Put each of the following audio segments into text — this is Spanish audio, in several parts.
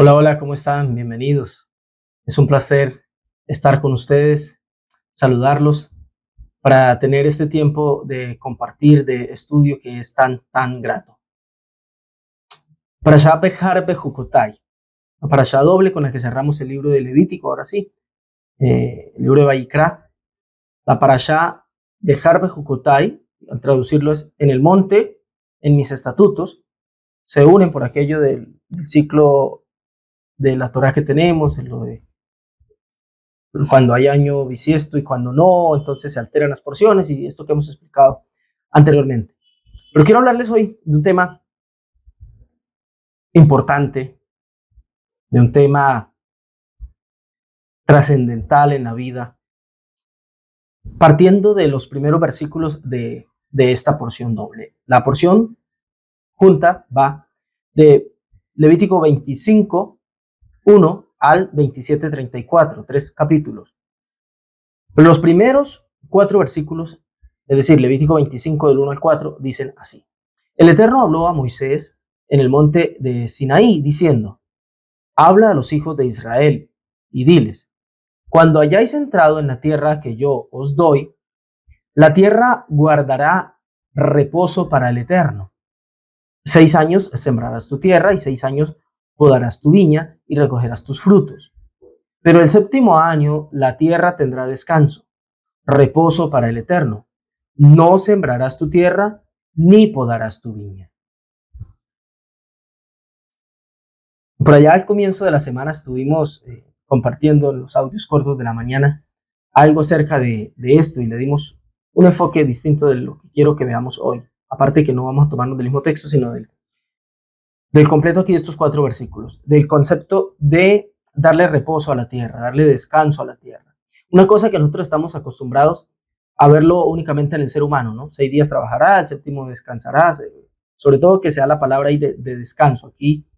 Hola, hola, ¿cómo están? Bienvenidos. Es un placer estar con ustedes, saludarlos para tener este tiempo de compartir, de estudio que es tan grato. Parashá Behar Bejucotai, la parashá doble con la que cerramos el libro de Levítico, ahora sí, el libro de Vayikra. La parashá Behar Bejucotai, al traducirlo es en el monte, en mis estatutos, se unen por aquello del ciclo de la Torah que tenemos, en lo de cuando hay año bisiesto y cuando no, entonces se alteran las porciones y esto que hemos explicado anteriormente. Pero quiero hablarles hoy de un tema importante, de un tema trascendental en la vida, partiendo de los primeros versículos de esta porción doble. La porción junta va de Levítico 25, 1 al 27:34, 3 capítulos. Pero los primeros 4 versículos, es decir, Levítico 25 del 1 al 4, dicen así. El Eterno habló a Moisés en el monte de Sinaí, diciendo, habla a los hijos de Israel y diles, cuando hayáis entrado en la tierra que yo os doy, la tierra guardará reposo para el Eterno. 6 años sembrarás tu tierra y 6 años podarás tu viña y recogerás tus frutos. Pero el séptimo año la tierra tendrá descanso, reposo para el Eterno. No sembrarás tu tierra ni podarás tu viña. Por allá al comienzo de la semana estuvimos compartiendo en los audios cortos de la mañana algo acerca de esto y le dimos un enfoque distinto de lo que quiero que veamos hoy. Aparte que no vamos a tomarnos del mismo texto, sino del completo aquí de estos 4 versículos, del concepto de darle reposo a la tierra, darle descanso a la tierra. Una cosa que nosotros estamos acostumbrados a verlo únicamente en el ser humano, ¿no? 6 días trabajarás, el séptimo descansarás, sobre todo que sea la palabra ahí de descanso. Aquí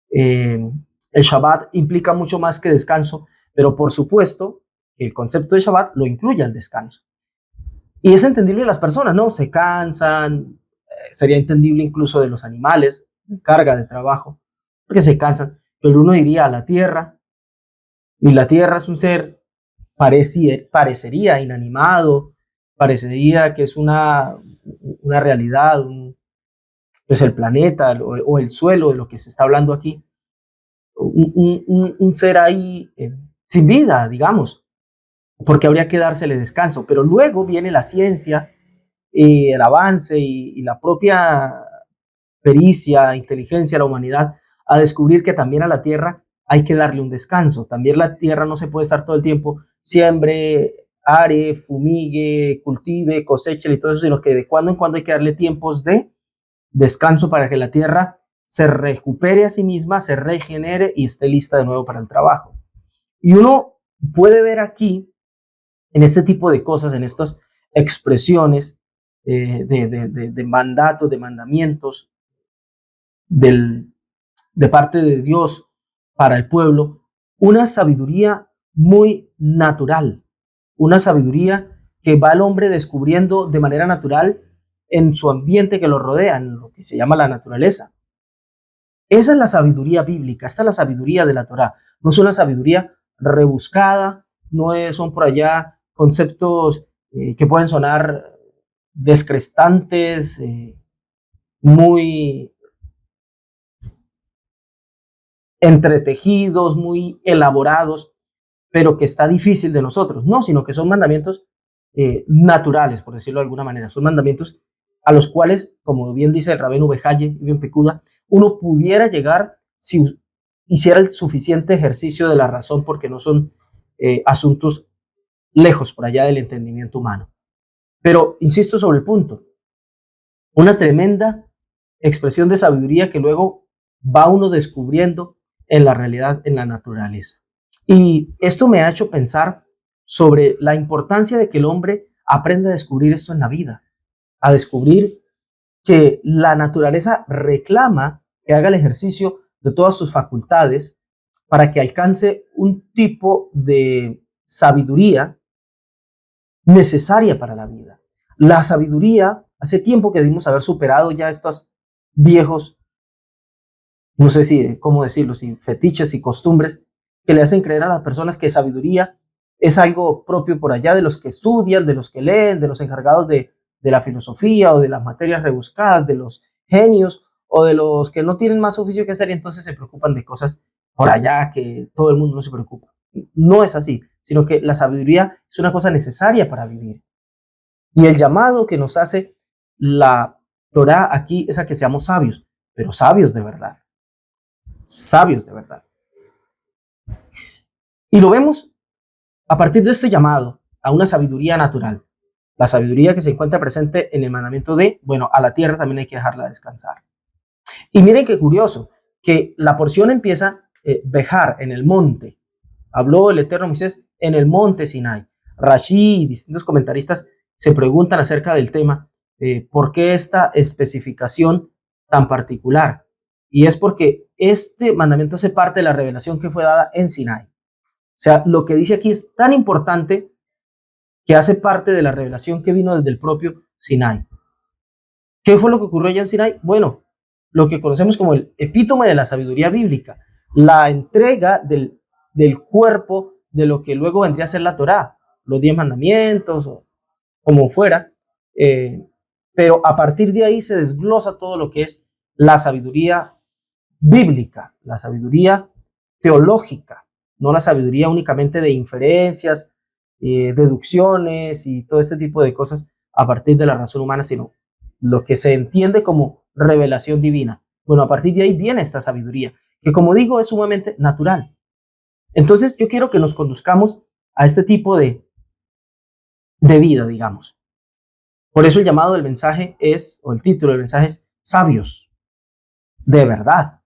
el Shabbat implica mucho más que descanso, pero por supuesto el concepto de Shabbat lo incluye al descanso. Y es entendible de las personas, ¿no? Se cansan, sería entendible incluso de los animales, de carga de trabajo, porque se cansan, pero uno diría a la tierra, y la tierra es un ser, parecería inanimado, parecería que es una realidad, pues el planeta o el suelo de lo que se está hablando aquí, un ser ahí sin vida, digamos, porque habría que dársele descanso. Pero luego viene la ciencia, el avance y la propia pericia, inteligencia de la humanidad a descubrir que también a la tierra hay que darle un descanso. También la tierra no se puede estar todo el tiempo siembre, are, fumigue, cultive, coseche y todo eso, sino que de cuando en cuando hay que darle tiempos de descanso para que la tierra se recupere a sí misma, se regenere y esté lista de nuevo para el trabajo. Y uno puede ver aquí, en este tipo de cosas, en estas expresiones de mandatos, de mandamientos de parte de Dios para el pueblo, una sabiduría muy natural, una sabiduría que va el hombre descubriendo de manera natural en su ambiente que lo rodea, en lo que se llama la naturaleza. Esa es la sabiduría bíblica, esta es la sabiduría de la Torá. No es una sabiduría rebuscada, son por allá conceptos que pueden sonar descrestantes, muy entretejidos, muy elaborados, pero que está difícil de nosotros. No, sino que son mandamientos naturales, por decirlo de alguna manera. Son mandamientos a los cuales, como bien dice el Rabenu Bejaye, bien Pecuda, uno pudiera llegar si hiciera el suficiente ejercicio de la razón, porque no son asuntos lejos por allá del entendimiento humano. Pero insisto sobre el punto, una tremenda expresión de sabiduría que luego va uno descubriendo en la realidad, en la naturaleza. Y esto me ha hecho pensar sobre la importancia de que el hombre aprenda a descubrir esto en la vida, a descubrir que la naturaleza reclama que haga el ejercicio de todas sus facultades para que alcance un tipo de sabiduría necesaria para la vida. La sabiduría, hace tiempo que debimos haber superado ya estos viejos no sé si, cómo decirlo, si fetiches y costumbres que le hacen creer a las personas que sabiduría es algo propio por allá de los que estudian, de los que leen, de los encargados de la filosofía o de las materias rebuscadas, de los genios o de los que no tienen más oficio que hacer y entonces se preocupan de cosas por allá que todo el mundo no se preocupa. No es así, sino que la sabiduría es una cosa necesaria para vivir. Y el llamado que nos hace la Torá aquí es a que seamos sabios, pero sabios de verdad, sabios de verdad. Y lo vemos a partir de este llamado a una sabiduría natural, la sabiduría que se encuentra presente en el mandamiento de, bueno, a la tierra también hay que dejarla descansar. Y miren qué curioso, que la porción empieza Bejar, en el monte. Habló el Eterno Moisés en el monte Sinai. Rashi y distintos comentaristas se preguntan acerca del tema, ¿por qué esta especificación tan particular? Y es porque este mandamiento hace parte de la revelación que fue dada en Sinai. O sea, lo que dice aquí es tan importante que hace parte de la revelación que vino desde el propio Sinai. ¿Qué fue lo que ocurrió allá en Sinai? Bueno, lo que conocemos como el epítome de la sabiduría bíblica, la entrega del cuerpo de lo que luego vendría a ser la Torá, los 10 mandamientos o como fuera, eh, pero a partir de ahí se desglosa todo lo que es la sabiduría bíblica, la sabiduría teológica, no la sabiduría únicamente de inferencias, deducciones y todo este tipo de cosas a partir de la razón humana, sino lo que se entiende como revelación divina. Bueno, a partir de ahí viene esta sabiduría, que como digo es sumamente natural. Entonces yo quiero que nos conduzcamos a este tipo de vida, digamos. Por eso el llamado del mensaje es, o el título del mensaje es, sabios, de verdad.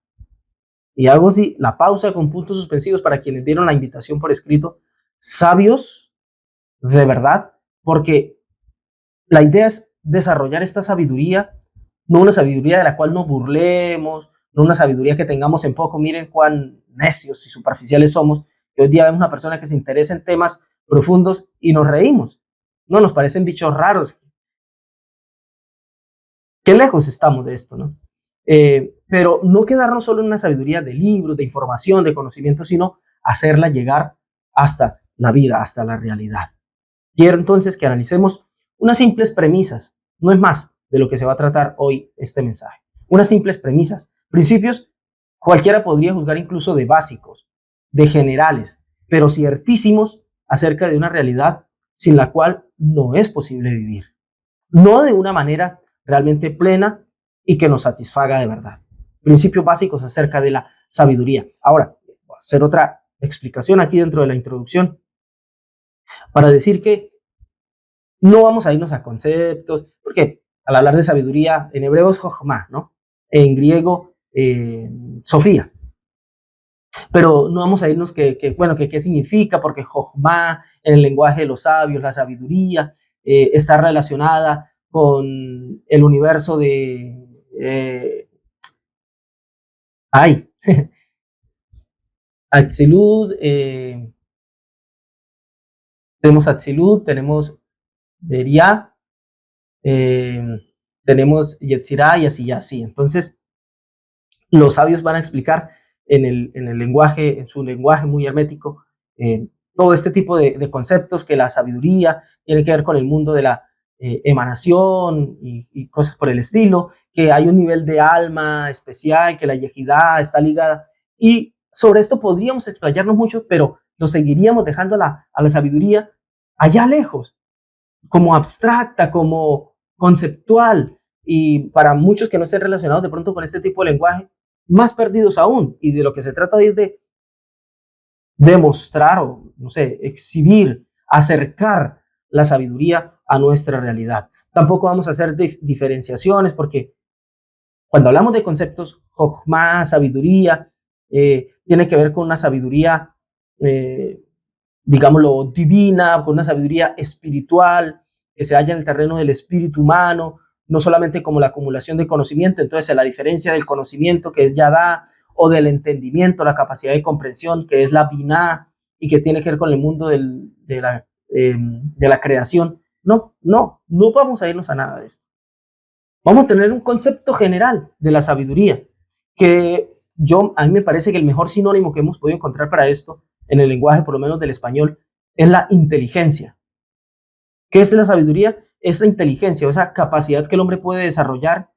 Y hago así la pausa con puntos suspensivos para quienes vieron la invitación por escrito, sabios, de verdad, porque la idea es desarrollar esta sabiduría, no una sabiduría de la cual nos burlemos, no una sabiduría que tengamos en poco. Miren cuán necios y superficiales somos, que hoy día vemos una persona que se interesa en temas profundos y nos reímos. No, nos parecen bichos raros. Qué lejos estamos de esto, ¿no? Pero no quedarnos solo en una sabiduría de libros, de información, de conocimiento, sino hacerla llegar hasta la vida, hasta la realidad. Quiero entonces que analicemos unas simples premisas, no es más de lo que se va a tratar hoy este mensaje. Unas simples premisas, principios, cualquiera podría juzgar incluso de básicos, de generales, pero ciertísimos acerca de una realidad sin la cual no es posible vivir. No de una manera realmente plena y que nos satisfaga de verdad. Principios básicos acerca de la sabiduría. Ahora, voy a hacer otra explicación aquí dentro de la introducción para decir que no vamos a irnos a conceptos, porque al hablar de sabiduría, en hebreo es jochma, ¿no? En griego, Sofía. Pero no vamos a irnos bueno, que qué significa, porque jochma en el lenguaje de los sabios, la sabiduría, está relacionada con el universo de... ay, Atzilut, tenemos Atzilut, tenemos Beria, eh, tenemos Yetzirah y así, y así. Entonces, los sabios van a explicar en el lenguaje, en su lenguaje muy hermético, todo este tipo de conceptos, que la sabiduría tiene que ver con el mundo de la emanación y cosas por el estilo, que hay un nivel de alma especial, que la yejidá está ligada. Y sobre esto podríamos explayarnos mucho, pero lo seguiríamos dejando a la sabiduría allá lejos, como abstracta, como conceptual, y para muchos que no estén relacionados de pronto con este tipo de lenguaje, más perdidos aún. Y de lo que se trata hoy es de demostrar o, no sé, exhibir, acercar la sabiduría a nuestra realidad. Tampoco vamos a hacer diferenciaciones porque cuando hablamos de conceptos, jochma, sabiduría, tiene que ver con una sabiduría, eh, digámoslo, divina, con una sabiduría espiritual que se halla en el terreno del espíritu humano, no solamente como la acumulación de conocimiento. Entonces, la diferencia del conocimiento, que es yadá, o del entendimiento, la capacidad de comprensión, que es la biná, y que tiene que ver con el mundo de la creación. No, no, no vamos a irnos a nada de esto. Vamos a tener un concepto general de la sabiduría, que A mí me parece que el mejor sinónimo que hemos podido encontrar para esto, en el lenguaje por lo menos del español, es la inteligencia. ¿Qué es la sabiduría? Es la inteligencia, o esa capacidad que el hombre puede desarrollar.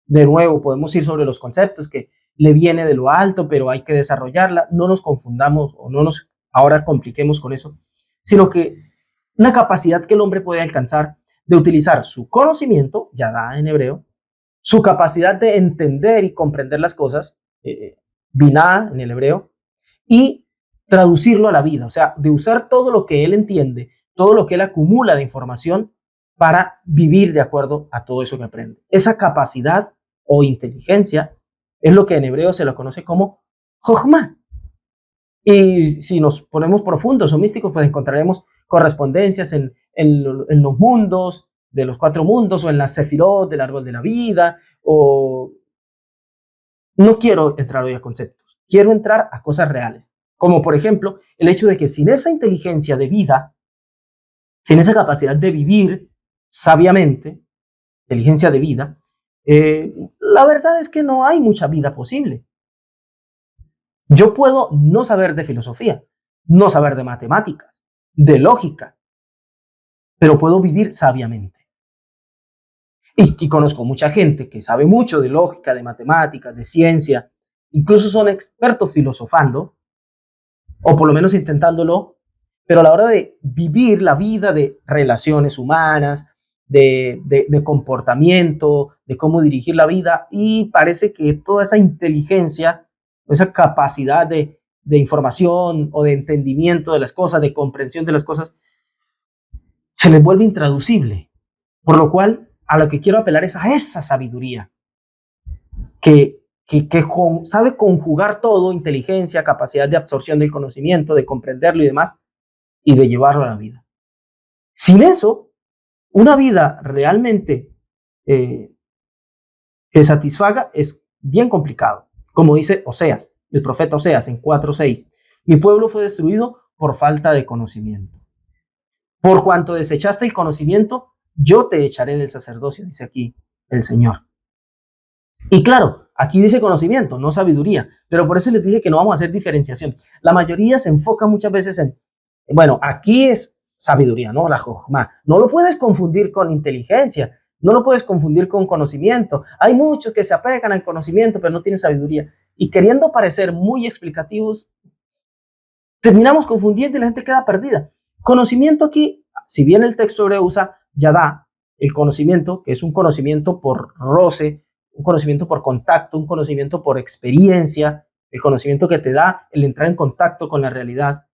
De nuevo, podemos ir sobre los conceptos que le viene de lo alto, pero hay que desarrollarla. No nos confundamos o no nos ahora compliquemos con eso, sino que una capacidad que el hombre puede alcanzar de utilizar su conocimiento, yadá en hebreo, su capacidad de entender y comprender las cosas, biná en el hebreo, y traducirlo a la vida, o sea, de usar todo lo que él entiende, todo lo que él acumula de información para vivir de acuerdo a todo eso que aprende. Esa capacidad o inteligencia es lo que en hebreo se lo conoce como Jochma. Y si nos ponemos profundos o místicos, pues encontraremos correspondencias en los mundos, de los 4 mundos, o en las sefirot del árbol de la vida, o no quiero entrar hoy a conceptos, quiero entrar a cosas reales, como por ejemplo el hecho de que sin esa inteligencia de vida, sin esa capacidad de vivir sabiamente, inteligencia de vida, la verdad es que no hay mucha vida posible. Yo puedo no saber de filosofía, no saber de matemáticas, de lógica, pero puedo vivir sabiamente. Y conozco mucha gente que sabe mucho de lógica, de matemáticas, de ciencia, incluso son expertos filosofando, o por lo menos intentándolo, pero a la hora de vivir la vida de relaciones humanas, de comportamiento, de cómo dirigir la vida, y parece que toda esa inteligencia, esa capacidad de información o de entendimiento de las cosas, de comprensión de las cosas, se les vuelve intraducible. Por lo cual, a lo que quiero apelar es a esa sabiduría que sabe conjugar todo, inteligencia, capacidad de absorción del conocimiento, de comprenderlo y demás, y de llevarlo a la vida. Sin eso, una vida realmente que satisfaga es bien complicado. Como dice Oseas, el profeta Oseas en 4:6, mi pueblo fue destruido por falta de conocimiento. Por cuanto desechaste el conocimiento, yo te echaré del sacerdocio, dice aquí el Señor. Y claro, aquí dice conocimiento, no sabiduría, pero por eso les dije que no vamos a hacer diferenciación. La mayoría se enfoca muchas veces en, bueno, aquí es sabiduría, ¿no? La jojma. No lo puedes confundir con inteligencia, no lo puedes confundir con conocimiento. Hay muchos que se apegan al conocimiento, pero no tienen sabiduría. Y queriendo parecer muy explicativos, terminamos confundiendo y la gente queda perdida. Conocimiento aquí, si bien el texto hebreo usa yadá, el conocimiento, que es un conocimiento por roce, un conocimiento por contacto, un conocimiento por experiencia, el conocimiento que te da el entrar en contacto con la realidad.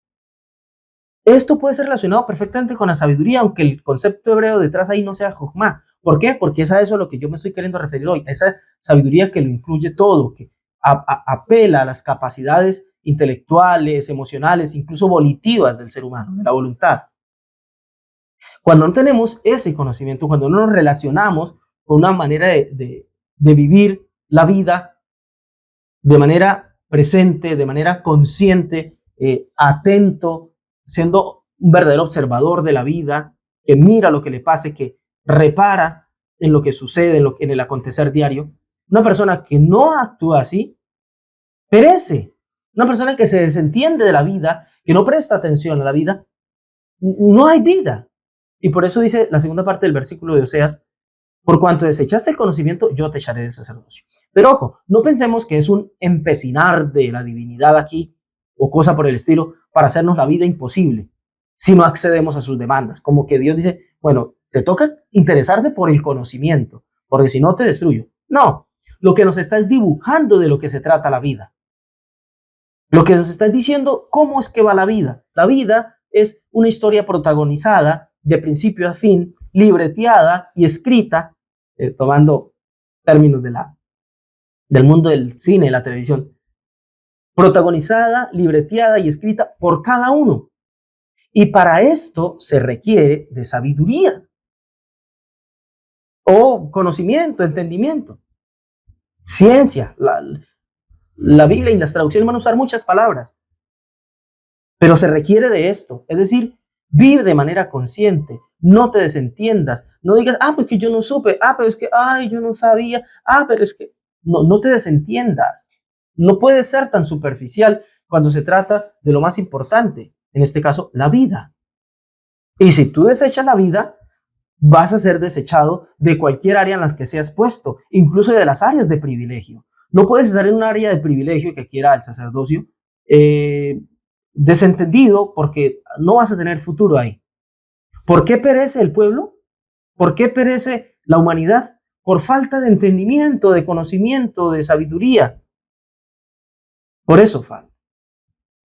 Esto puede ser relacionado perfectamente con la sabiduría, aunque el concepto hebreo detrás ahí no sea jojma. ¿Por qué? Porque es a eso a lo que yo me estoy queriendo referir hoy, esa sabiduría que lo incluye todo, que apela a las capacidades intelectuales, emocionales, incluso volitivas del ser humano, de la voluntad. Cuando no tenemos ese conocimiento, cuando no nos relacionamos con una manera de vivir la vida de manera presente, de manera consciente, atento, siendo un verdadero observador de la vida, que mira lo que le pase, que repara en lo que sucede, en el acontecer diario. Una persona que no actúa así, perece. Una persona que se desentiende de la vida, que no presta atención a la vida, no hay vida. Y por eso dice la segunda parte del versículo de Oseas, por cuanto desechaste el conocimiento, yo te echaré del sacerdocio. Pero ojo, no pensemos que es un empecinar de la divinidad aquí o cosa por el estilo para hacernos la vida imposible si no accedemos a sus demandas. Como que Dios dice, bueno, te toca interesarte por el conocimiento, porque si no te destruyo. No, lo que nos está es dibujando de lo que se trata la vida. Lo que nos está diciendo cómo es que va la vida. La vida es una historia protagonizada de principio a fin, libreteada y escrita, tomando términos del mundo del cine y la televisión, protagonizada, libreteada y escrita por cada uno. Y para esto se requiere de sabiduría o conocimiento, entendimiento, ciencia. La Biblia y las traducciones van a usar muchas palabras, pero se requiere de esto, es decir, vive de manera consciente, no te desentiendas, no digas, pues que yo no supe, pero es que, yo no sabía, pero es que, no te desentiendas, No puedes ser tan superficial cuando se trata de lo más importante, en este caso, la vida. Y si tú desechas la vida, vas a ser desechado de cualquier área en la que seas puesto, incluso de las áreas de privilegio. No puedes estar en un área de privilegio que quiera el sacerdocio desentendido, porque no vas a tener futuro ahí. ¿Por qué perece el pueblo? ¿Por qué perece la humanidad? Por falta de entendimiento, de conocimiento, de sabiduría. Por eso falta.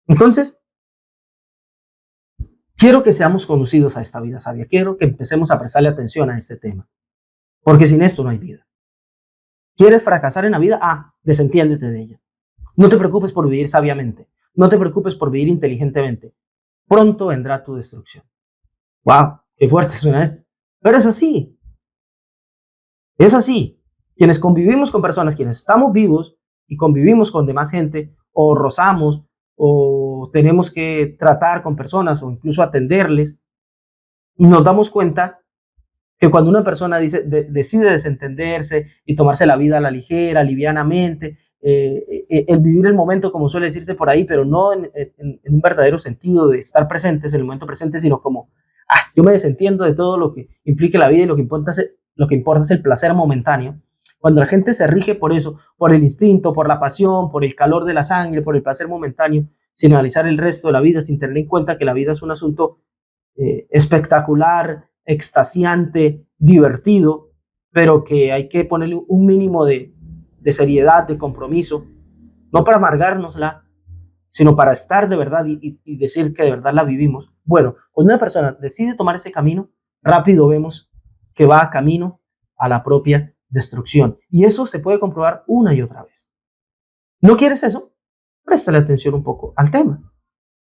Entonces, quiero que seamos conducidos a esta vida sabia. Quiero que empecemos a prestarle atención a este tema. Porque sin esto no hay vida. ¿Quieres fracasar en la vida? Desentiéndete de ella. No te preocupes por vivir sabiamente. No te preocupes por vivir inteligentemente. Pronto vendrá tu destrucción. ¡Wow! ¡Qué fuerte suena esto! Pero es así. Es así. Quienes convivimos con personas, quienes estamos vivos y convivimos con demás gente, o rozamos, o tenemos que tratar con personas, o incluso atenderles, y nos damos cuenta que cuando una persona decide desentenderse y tomarse la vida a la ligera, livianamente, el vivir el momento, como suele decirse por ahí, pero no en un verdadero sentido de estar presentes en el momento presente, sino como, yo me desentiendo de todo lo que implique la vida y lo que importa es el placer momentáneo. Cuando la gente se rige por eso, por el instinto, por la pasión, por el calor de la sangre, por el placer momentáneo, sin analizar el resto de la vida, sin tener en cuenta que la vida es un asunto espectacular, extasiante, divertido, pero que hay que ponerle un mínimo de seriedad, de compromiso, no para amargárnosla, sino para estar de verdad y decir que de verdad la vivimos. Bueno, cuando una persona decide tomar ese camino, rápido vemos que va camino a la propia destrucción. Y eso se puede comprobar una y otra vez. ¿No quieres eso? Préstale atención un poco al tema.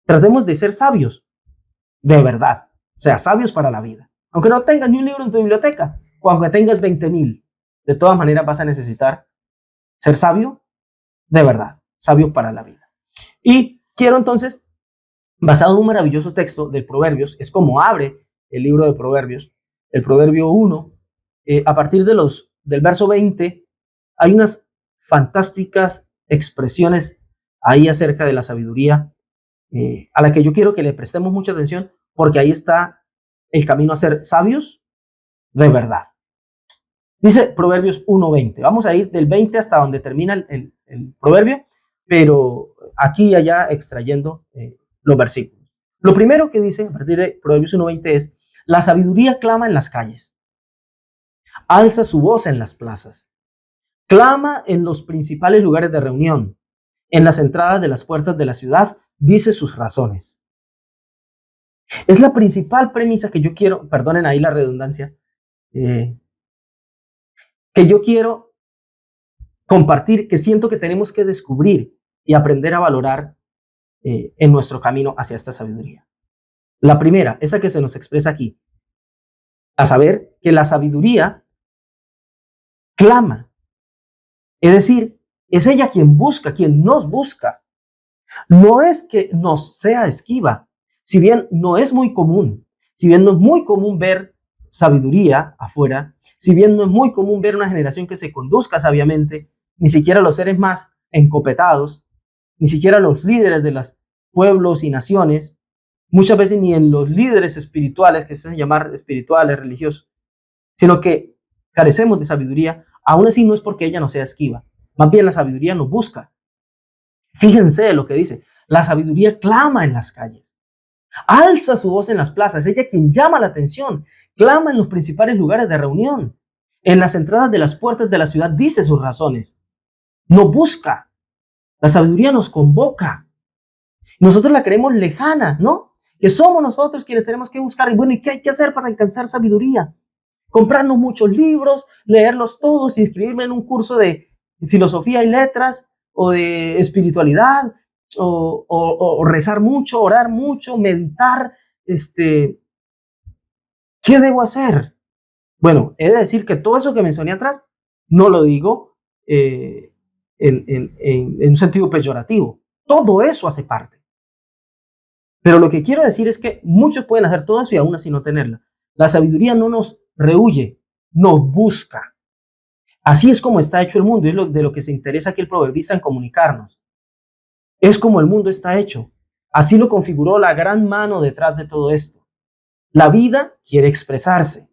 Tratemos de ser sabios, de verdad. O sea, sabios para la vida. Aunque no tengas ni un libro en tu biblioteca, o aunque tengas 20,000, de todas maneras vas a necesitar ser sabio de verdad, sabio para la vida. Y quiero entonces, basado en un maravilloso texto de Proverbios, es como abre el libro de Proverbios, el Proverbio 1, a partir del verso 20, hay unas fantásticas expresiones ahí acerca de la sabiduría, a la que yo quiero que le prestemos mucha atención, porque ahí está el camino a ser sabios de verdad. Dice Proverbios 1:20. Vamos a ir del 20 hasta donde termina el proverbio, pero aquí y allá extrayendo los versículos. Lo primero que dice a partir de Proverbios 1:20 es: la sabiduría clama en las calles, alza su voz en las plazas, clama en los principales lugares de reunión, en las entradas de las puertas de la ciudad, dice sus razones. Es la principal premisa que yo quiero, perdonen ahí la redundancia, que yo quiero compartir, que siento que tenemos que descubrir y aprender a valorar en nuestro camino hacia esta sabiduría. La primera, esa que se nos expresa aquí, a saber que la sabiduría clama, es decir, es ella quien busca, quien nos busca. No es que nos sea esquiva, si bien no es muy común, si bien no es muy común ver sabiduría afuera, si bien no es muy común ver una generación que se conduzca sabiamente, ni siquiera los seres más encopetados, ni siquiera los líderes de los pueblos y naciones, muchas veces ni en los líderes espirituales, que se hacen llamar espirituales, religiosos, sino que carecemos de sabiduría. Aún así no es porque ella no sea esquiva, más bien la sabiduría nos busca. Fíjense lo que dice: la sabiduría clama en las calles, alza su voz en las plazas, ella quien llama la atención, clama en los principales lugares de reunión, en las entradas de las puertas de la ciudad, dice sus razones, nos busca, la sabiduría nos convoca. Nosotros la creemos lejana, ¿no? Que somos nosotros quienes tenemos que buscar. Y bueno, ¿y qué hay que hacer para alcanzar sabiduría? Comprarnos muchos libros, leerlos todos, inscribirme en un curso de filosofía y letras, o de espiritualidad, o rezar mucho, orar mucho, meditar. ¿Qué debo hacer? Bueno, he de decir que todo eso que mencioné atrás no lo digo en un sentido peyorativo. Todo eso hace parte. Pero lo que quiero decir es que muchos pueden hacer todo eso y aún así no tenerla. La sabiduría no nos rehúye, nos busca. Así es como está hecho el mundo, es de lo que se interesa aquí el proverbista en comunicarnos. Es como el mundo está hecho. Así lo configuró la gran mano detrás de todo esto. La vida quiere expresarse,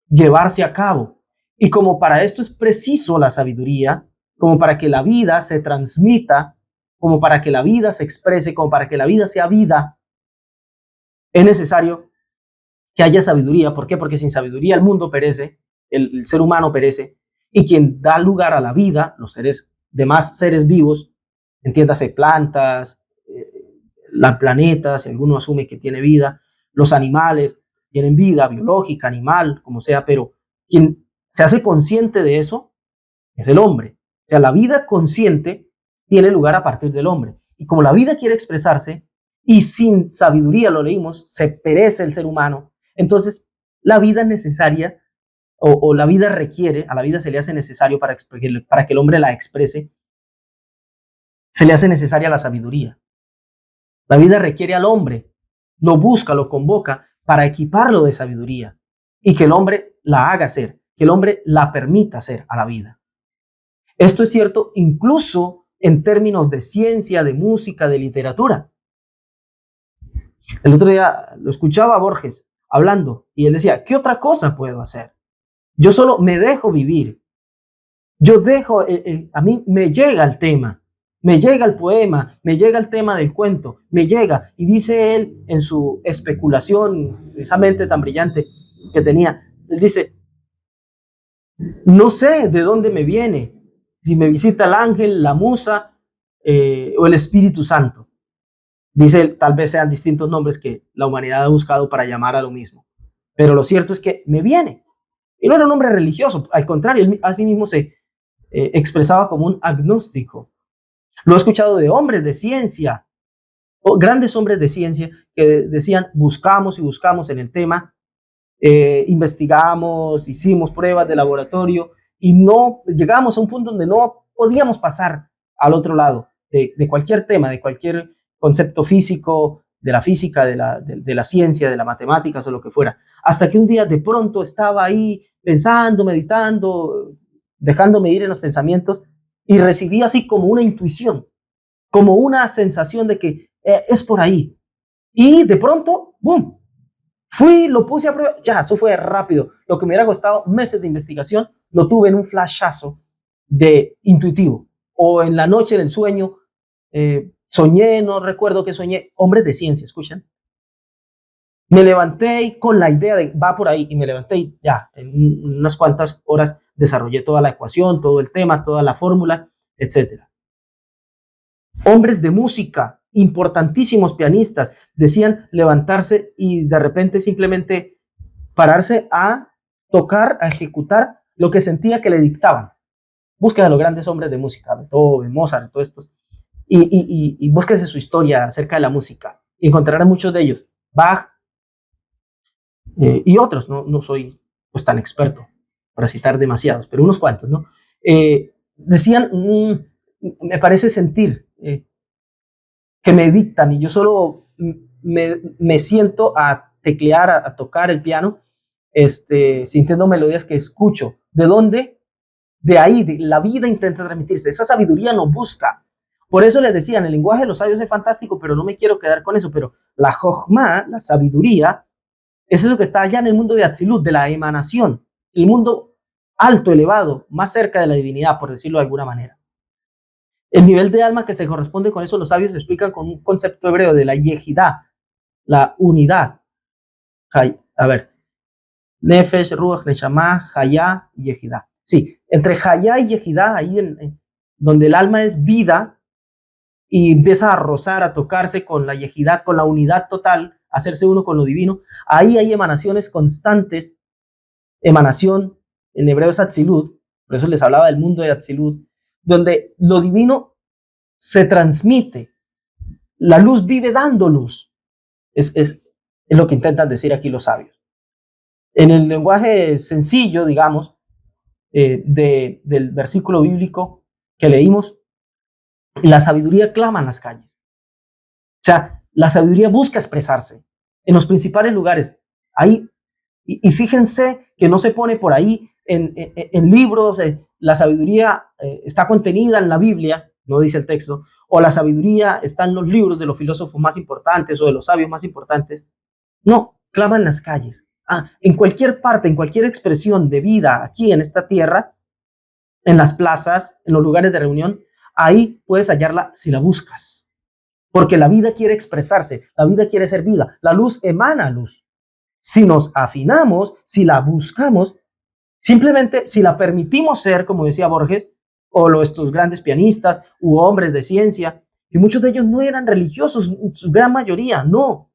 llevarse a cabo. Y como para esto es preciso la sabiduría, como para que la vida se transmita, como para que la vida se exprese, como para que la vida sea vida, es necesario que haya sabiduría. ¿Por qué? Porque sin sabiduría el mundo perece, el ser humano perece, y quien da lugar a la vida, los demás seres vivos, entiéndase plantas, la planeta, si alguno asume que tiene vida, los animales tienen vida biológica, animal, como sea, pero quien se hace consciente de eso es el hombre. O sea, la vida consciente tiene lugar a partir del hombre. Y como la vida quiere expresarse y sin sabiduría, lo leímos, se perece el ser humano, entonces la vida es necesaria o la vida requiere, a la vida se le hace necesario para que el hombre la exprese, se le hace necesaria la sabiduría. La vida requiere al hombre, lo busca, lo convoca para equiparlo de sabiduría y que el hombre la haga ser, que el hombre la permita ser a la vida. Esto es cierto incluso en términos de ciencia, de música, de literatura. El otro día lo escuchaba a Borges hablando y él decía, ¿qué otra cosa puedo hacer? Yo solo me dejo vivir. Yo dejo, a mí me llega el tema, me llega el poema, me llega el tema del cuento, me llega. Y dice él en su especulación, esa mente tan brillante que tenía, él dice, no sé de dónde me viene, si me visita el ángel, la musa o el Espíritu Santo. Dice él, tal vez sean distintos nombres que la humanidad ha buscado para llamar a lo mismo. Pero lo cierto es que me viene. Y no era un hombre religioso, al contrario, él a sí mismo se expresaba como un agnóstico. Lo he escuchado de hombres de ciencia, o grandes hombres de ciencia que decían, buscamos y buscamos en el tema, investigamos, hicimos pruebas de laboratorio y no llegamos a un punto donde no podíamos pasar al otro lado de cualquier tema, de cualquier concepto físico, de la física, de la ciencia, de las matemáticas o lo que fuera. Hasta que un día de pronto estaba ahí pensando, meditando, dejándome ir en los pensamientos y recibí así como una intuición, como una sensación de que es por ahí. Y de pronto, ¡boom! Fui, lo puse a prueba, ya, eso fue rápido. Lo que me hubiera costado meses de investigación, lo tuve en un flashazo de intuitivo. O en la noche del sueño, soñé, no recuerdo qué soñé, hombres de ciencia, escuchan. Me levanté y con la idea de, va por ahí, y me levanté y ya, en unas cuantas horas desarrollé toda la ecuación, todo el tema, toda la fórmula, etcétera. Hombres de música, importantísimos pianistas, decían levantarse y de repente simplemente pararse a tocar, a ejecutar lo que sentía que le dictaban. Busquen a los grandes hombres de música, Beethoven, Mozart, todos estos, y búsquense su historia acerca de la música. Y encontrarán muchos de ellos. Bach y otros, no soy pues tan experto para citar demasiados, pero unos cuantos, ¿no? Decían, me parece sentir que me dictan y yo solo me siento a teclear, a tocar el piano, sintiendo melodías que escucho. ¿De dónde? De ahí, la vida intenta transmitirse. Esa sabiduría nos busca. Por eso les decían, el lenguaje de los sabios es fantástico, pero no me quiero quedar con eso. Pero la jochma, la sabiduría, es eso que está allá en el mundo de Atzilut, de la emanación, el mundo alto, elevado, más cerca de la divinidad, por decirlo de alguna manera. El nivel de alma que se corresponde con eso, los sabios explican con un concepto hebreo de la yejidá, la unidad. A ver, Nefesh, Ruach, Neshama, Hayá y Yejidá. Sí, entre Hayá y Yejidá, ahí donde el alma es vida y empieza a rozar, a tocarse con la Yejidá, con la unidad total, a hacerse uno con lo divino, ahí hay emanaciones constantes, emanación, en hebreo es Atzilut, por eso les hablaba del mundo de Atzilut, donde lo divino se transmite, la luz vive dando luz, es lo que intentan decir aquí los sabios. En el lenguaje sencillo, digamos, del versículo bíblico que leímos, la sabiduría clama en las calles. O sea, la sabiduría busca expresarse en los principales lugares. Ahí, y fíjense que no se pone por ahí en libros, la sabiduría está contenida en la Biblia, no dice el texto, o la sabiduría está en los libros de los filósofos más importantes o de los sabios más importantes. No, clama en las calles. En cualquier parte, en cualquier expresión de vida aquí en esta tierra, en las plazas, en los lugares de reunión, ahí puedes hallarla si la buscas. Porque la vida quiere expresarse, la vida quiere ser vida, la luz emana luz. Si nos afinamos, si la buscamos, simplemente si la permitimos ser, como decía Borges, o estos grandes pianistas u hombres de ciencia, y muchos de ellos no eran religiosos, su gran mayoría, no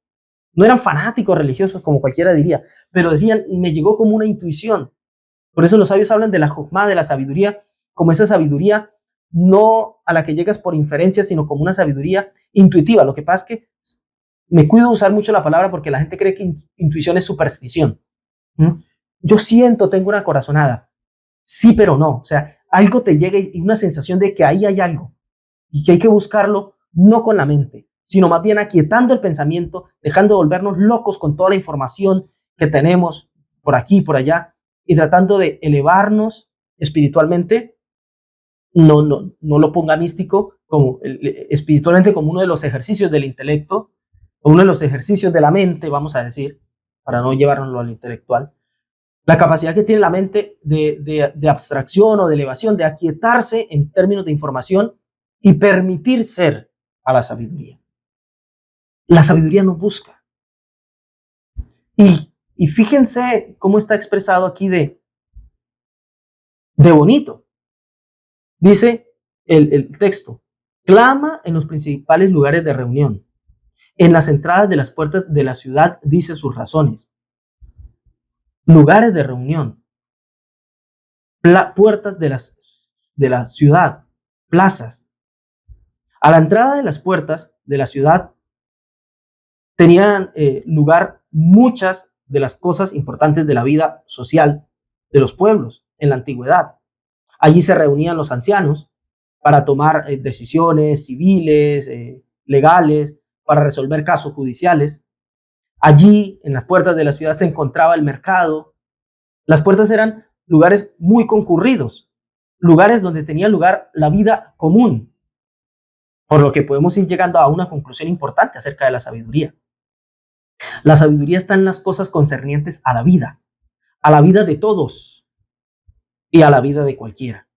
eran fanáticos religiosos como cualquiera diría, pero decían, me llegó como una intuición. Por eso los sabios hablan de la jokmá, de la sabiduría, como esa sabiduría no a la que llegas por inferencia, sino como una sabiduría intuitiva. Lo que pasa es que me cuido de usar mucho la palabra porque la gente cree que intuición es superstición. Yo siento, tengo una corazonada. Sí, pero no. O sea, algo te llega y una sensación de que ahí hay algo y que hay que buscarlo no con la mente, sino más bien aquietando el pensamiento, dejando de volvernos locos con toda la información que tenemos por aquí y por allá y tratando de elevarnos espiritualmente. No lo ponga místico, como espiritualmente como uno de los ejercicios del intelecto, o uno de los ejercicios de la mente, vamos a decir, para no llevárnoslo al intelectual. La capacidad que tiene la mente de abstracción o de elevación, de aquietarse en términos de información y permitir ser a la sabiduría. La sabiduría no busca. Y fíjense cómo está expresado aquí de bonito. Dice el texto, clama en los principales lugares de reunión. En las entradas de las puertas de la ciudad dice sus razones. Lugares de reunión. Puertas de la ciudad. Plazas. A la entrada de las puertas de la ciudad tenían lugar muchas de las cosas importantes de la vida social de los pueblos en la antigüedad. Allí se reunían los ancianos para tomar decisiones civiles, legales, para resolver casos judiciales. Allí, en las puertas de la ciudad, se encontraba el mercado. Las puertas eran lugares muy concurridos, lugares donde tenía lugar la vida común, por lo que podemos ir llegando a una conclusión importante acerca de la sabiduría. La sabiduría está en las cosas concernientes a la vida de todos y a la vida de cualquiera.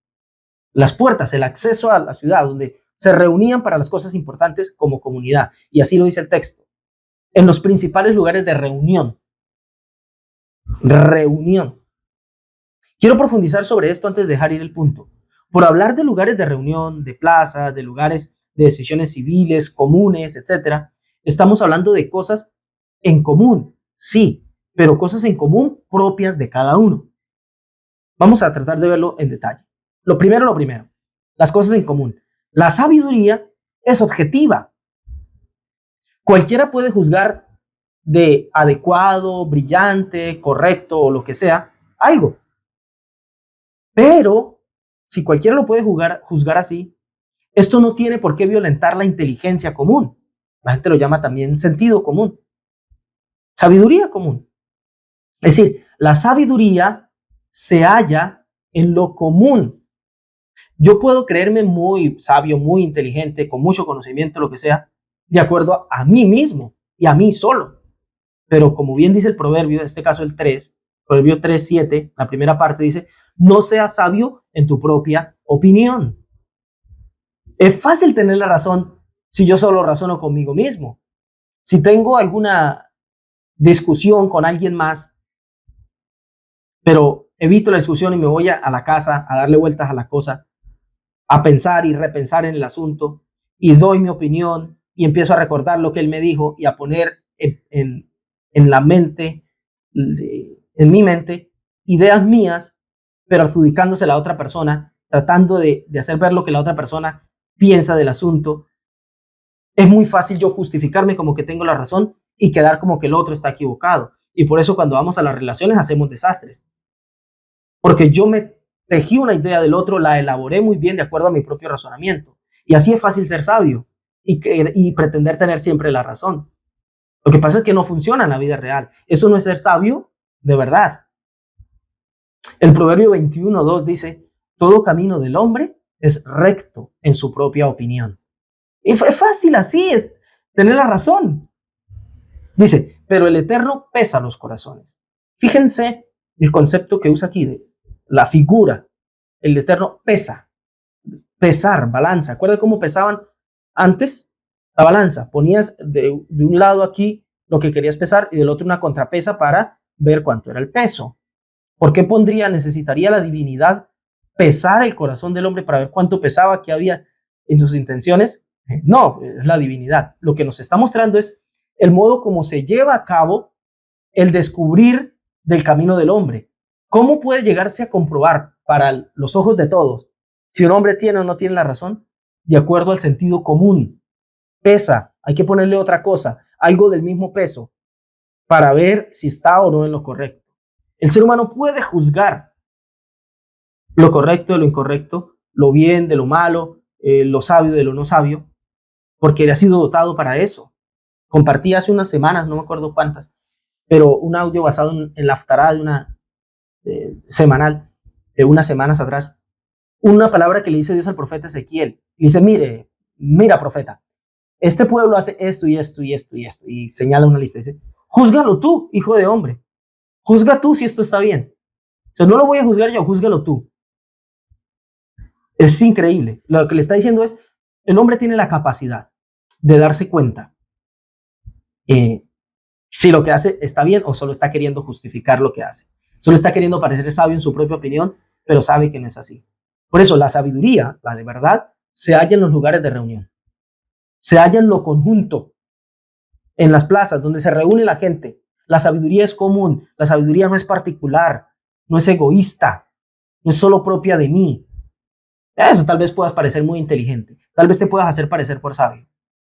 Las puertas, el acceso a la ciudad, donde se reunían para las cosas importantes como comunidad. Y así lo dice el texto. En los principales lugares de reunión. Reunión. Quiero profundizar sobre esto antes de dejar ir el punto. Por hablar de lugares de reunión, de plazas, de lugares de decisiones civiles, comunes, etc., estamos hablando de cosas en común, sí, pero cosas en común propias de cada uno. Vamos a tratar de verlo en detalle. Lo primero, las cosas en común. La sabiduría es objetiva. Cualquiera puede juzgar de adecuado, brillante, correcto o lo que sea, algo. Pero, si cualquiera lo puede juzgar así, esto no tiene por qué violentar la inteligencia común. La gente lo llama también sentido común. Sabiduría común. Es decir, la sabiduría se halla en lo común. Yo puedo creerme muy sabio, muy inteligente, con mucho conocimiento, lo que sea, de acuerdo a mí mismo y a mí solo. Pero como bien dice el proverbio, en este caso el 3, proverbio 3:7, la primera parte dice, no seas sabio en tu propia opinión. Es fácil tener la razón si yo solo razono conmigo mismo. Si tengo alguna discusión con alguien más, pero evito la discusión y me voy a la casa a darle vueltas a la cosa, a pensar y repensar en el asunto y doy mi opinión y empiezo a recordar lo que él me dijo y a poner en la mente, en mi mente, ideas mías, pero adjudicándose a la otra persona, tratando de hacer ver lo que la otra persona piensa del asunto. Es muy fácil yo justificarme como que tengo la razón y quedar como que el otro está equivocado. Y por eso cuando vamos a las relaciones hacemos desastres. Porque yo me tejí una idea del otro, la elaboré muy bien de acuerdo a mi propio razonamiento. Y así es fácil ser sabio y pretender tener siempre la razón. Lo que pasa es que no funciona en la vida real. Eso no es ser sabio de verdad. El Proverbio 21:2 dice, todo camino del hombre es recto en su propia opinión. Y fue fácil así, es tener la razón. Dice, pero el Eterno pesa los corazones. Fíjense el concepto que usa aquí de la figura. El Eterno pesa, pesar, balanza. ¿Acuerdan cómo pesaban antes? La balanza. Ponías de un lado aquí lo que querías pesar y del otro una contrapesa para ver cuánto era el peso. ¿Por qué necesitaría la divinidad pesar el corazón del hombre para ver cuánto pesaba, qué había en sus intenciones? No, es la divinidad. Lo que nos está mostrando es el modo como se lleva a cabo el descubrir del camino del hombre. ¿Cómo puede llegarse a comprobar para los ojos de todos si un hombre tiene o no tiene la razón? De acuerdo al sentido común. Pesa, hay que ponerle otra cosa, algo del mismo peso, para ver si está o no en lo correcto. El ser humano puede juzgar lo correcto de lo incorrecto, lo bien de lo malo, lo sabio de lo no sabio, porque le ha sido dotado para eso. Compartí hace unas semanas, no me acuerdo cuántas, pero un audio basado en la Haftará de una semanal, de unas semanas atrás, una palabra que le dice Dios al profeta Ezequiel. Le dice, mira profeta, este pueblo hace esto y esto y esto y esto, y señala una lista. Dice, júzgalo tú, hijo de hombre. Juzga tú si esto está bien. O sea, no lo voy a juzgar yo, júzgalo tú. Es increíble. Lo que le está diciendo es, el hombre tiene la capacidad de darse cuenta si lo que hace está bien o solo está queriendo justificar lo que hace. Solo está queriendo parecer sabio en su propia opinión, pero sabe que no es así. Por eso la sabiduría, la de verdad, se halla en los lugares de reunión. Se halla en lo conjunto, en las plazas donde se reúne la gente. La sabiduría es común, la sabiduría no es particular, no es egoísta, no es solo propia de mí. Eso tal vez puedas parecer muy inteligente, tal vez te puedas hacer parecer por sabio,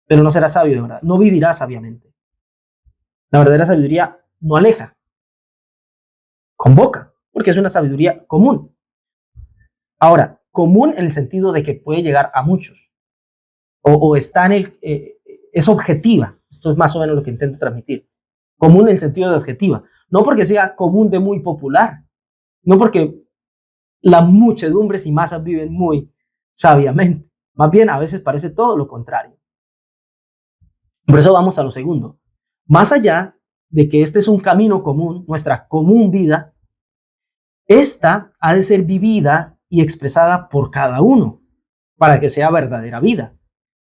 pero no serás sabio de verdad, no vivirás sabiamente. La verdadera sabiduría no aleja, convoca, porque es una sabiduría común. Ahora, común en el sentido de que puede llegar a muchos, o está en es objetiva. Esto es más o menos lo que intento transmitir. Común en el sentido de objetiva, no porque sea común de muy popular, no porque las muchedumbres y masas viven muy sabiamente. Más bien, a veces parece todo lo contrario. Por eso vamos a lo segundo. Más allá de que este es un camino común, nuestra común vida, esta ha de ser vivida y expresada por cada uno para que sea verdadera vida.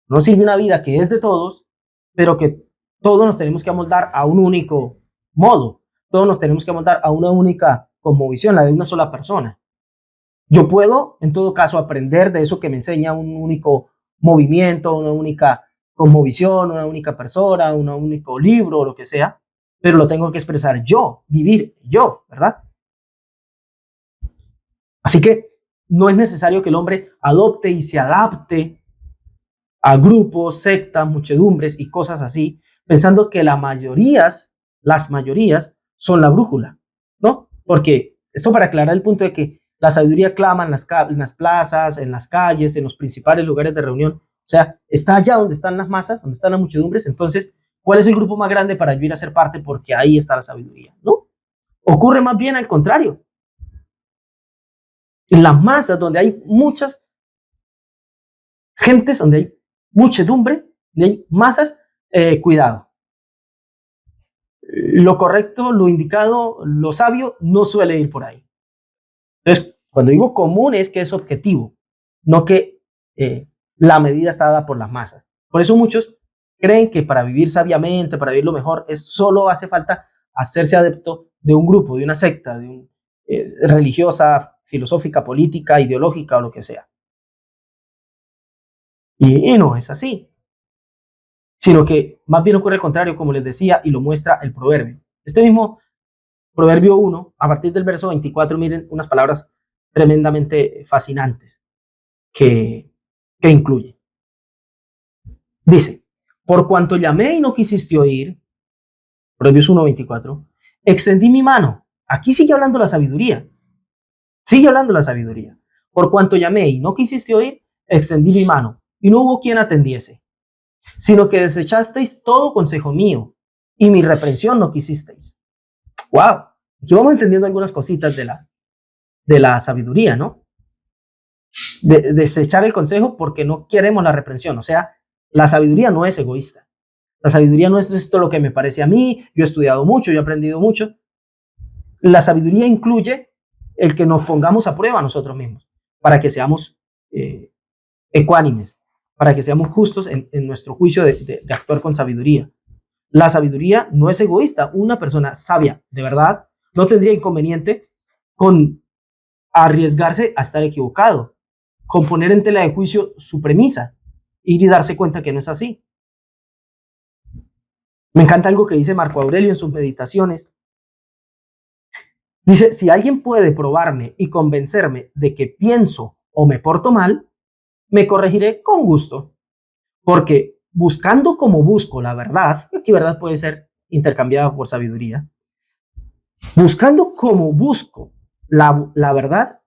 No sirve una vida que es de todos, pero que todos nos tenemos que amoldar a un único modo. Todos nos tenemos que amoldar a una única cosmovisión, la de una sola persona. Yo puedo, en todo caso, aprender de eso que me enseña un único movimiento, una única cosmovisión, una única persona, un único libro, o lo que sea, pero lo tengo que expresar yo, vivir yo, ¿verdad? Así que no es necesario que el hombre adopte y se adapte a grupos, sectas, muchedumbres y cosas así, pensando que las mayorías son la brújula, ¿no? Porque esto para aclarar el punto de que la sabiduría clama en las plazas, en las calles, en los principales lugares de reunión. O sea, está allá donde están las masas, donde están las muchedumbres. Entonces, ¿cuál es el grupo más grande para yo ir a ser parte? Porque ahí está la sabiduría, ¿no? Ocurre más bien al contrario. En las masas, donde hay muchas gentes, donde hay muchedumbre, donde hay masas, cuidado. Lo correcto, lo indicado, lo sabio no suele ir por ahí. Entonces, cuando digo común es que es objetivo, no que la medida está dada por las masas. Por eso muchos creen que para vivir sabiamente, para vivir lo mejor, solo hace falta hacerse adepto de un grupo, de una secta, de un, religiosa, filosófica, política, ideológica o lo que sea. Y no es así, sino que más bien ocurre al contrario, como les decía, y lo muestra el proverbio. Este mismo Proverbio 1, a partir del verso 24, miren unas palabras tremendamente fascinantes que incluye. Dice, por cuanto llamé y no quisiste oír, Proverbios 1, 24, extendí mi mano. Aquí sigue hablando la sabiduría. Sigue hablando la sabiduría. Por cuanto llamé y no quisiste oír, extendí mi mano y no hubo quien atendiese, sino que desechasteis todo consejo mío y mi reprensión no quisisteis. Wow. Aquí vamos entendiendo algunas cositas de la de la sabiduría, ¿no? Desechar el consejo porque no queremos la reprensión. O sea, la sabiduría no es egoísta. La sabiduría no es esto lo que me parece a mí, yo he estudiado mucho, yo he aprendido mucho. La sabiduría incluye el que nos pongamos a prueba a nosotros mismos para que seamos ecuánimes, para que seamos justos en nuestro juicio de actuar con sabiduría. La sabiduría no es egoísta. Una persona sabia, de verdad, no tendría inconveniente con arriesgarse a estar equivocado, con poner en tela de juicio su premisa, ir y darse cuenta que no es así. Me encanta algo que dice Marco Aurelio en sus meditaciones. Dice, si alguien puede probarme y convencerme de que pienso o me porto mal, me corregiré con gusto, porque buscando como busco la verdad, aquí verdad puede ser intercambiada por sabiduría, buscando como busco la verdad,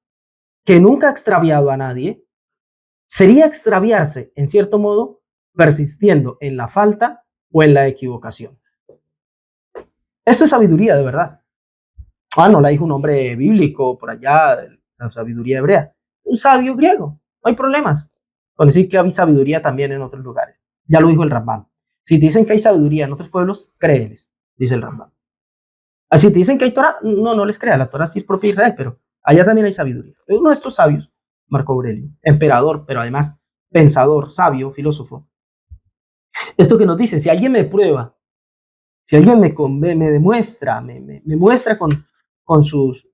que nunca ha extraviado a nadie, sería extraviarse, en cierto modo, persistiendo en la falta o en la equivocación. Esto es sabiduría de verdad. No la dijo un hombre bíblico por allá, de la sabiduría hebrea. Un sabio griego. No hay problemas con decir que hay sabiduría también en otros lugares. Ya lo dijo el Rambam. Si te dicen que hay sabiduría en otros pueblos, créeles, dice el Rambam. Así te dicen que hay Torah, no les crea. La Torah sí es propia de Israel, pero allá también hay sabiduría. Uno de estos sabios, Marco Aurelio, emperador, pero además pensador, sabio, filósofo. Esto que nos dice, si alguien me prueba, si alguien me demuestra, me muestra con sus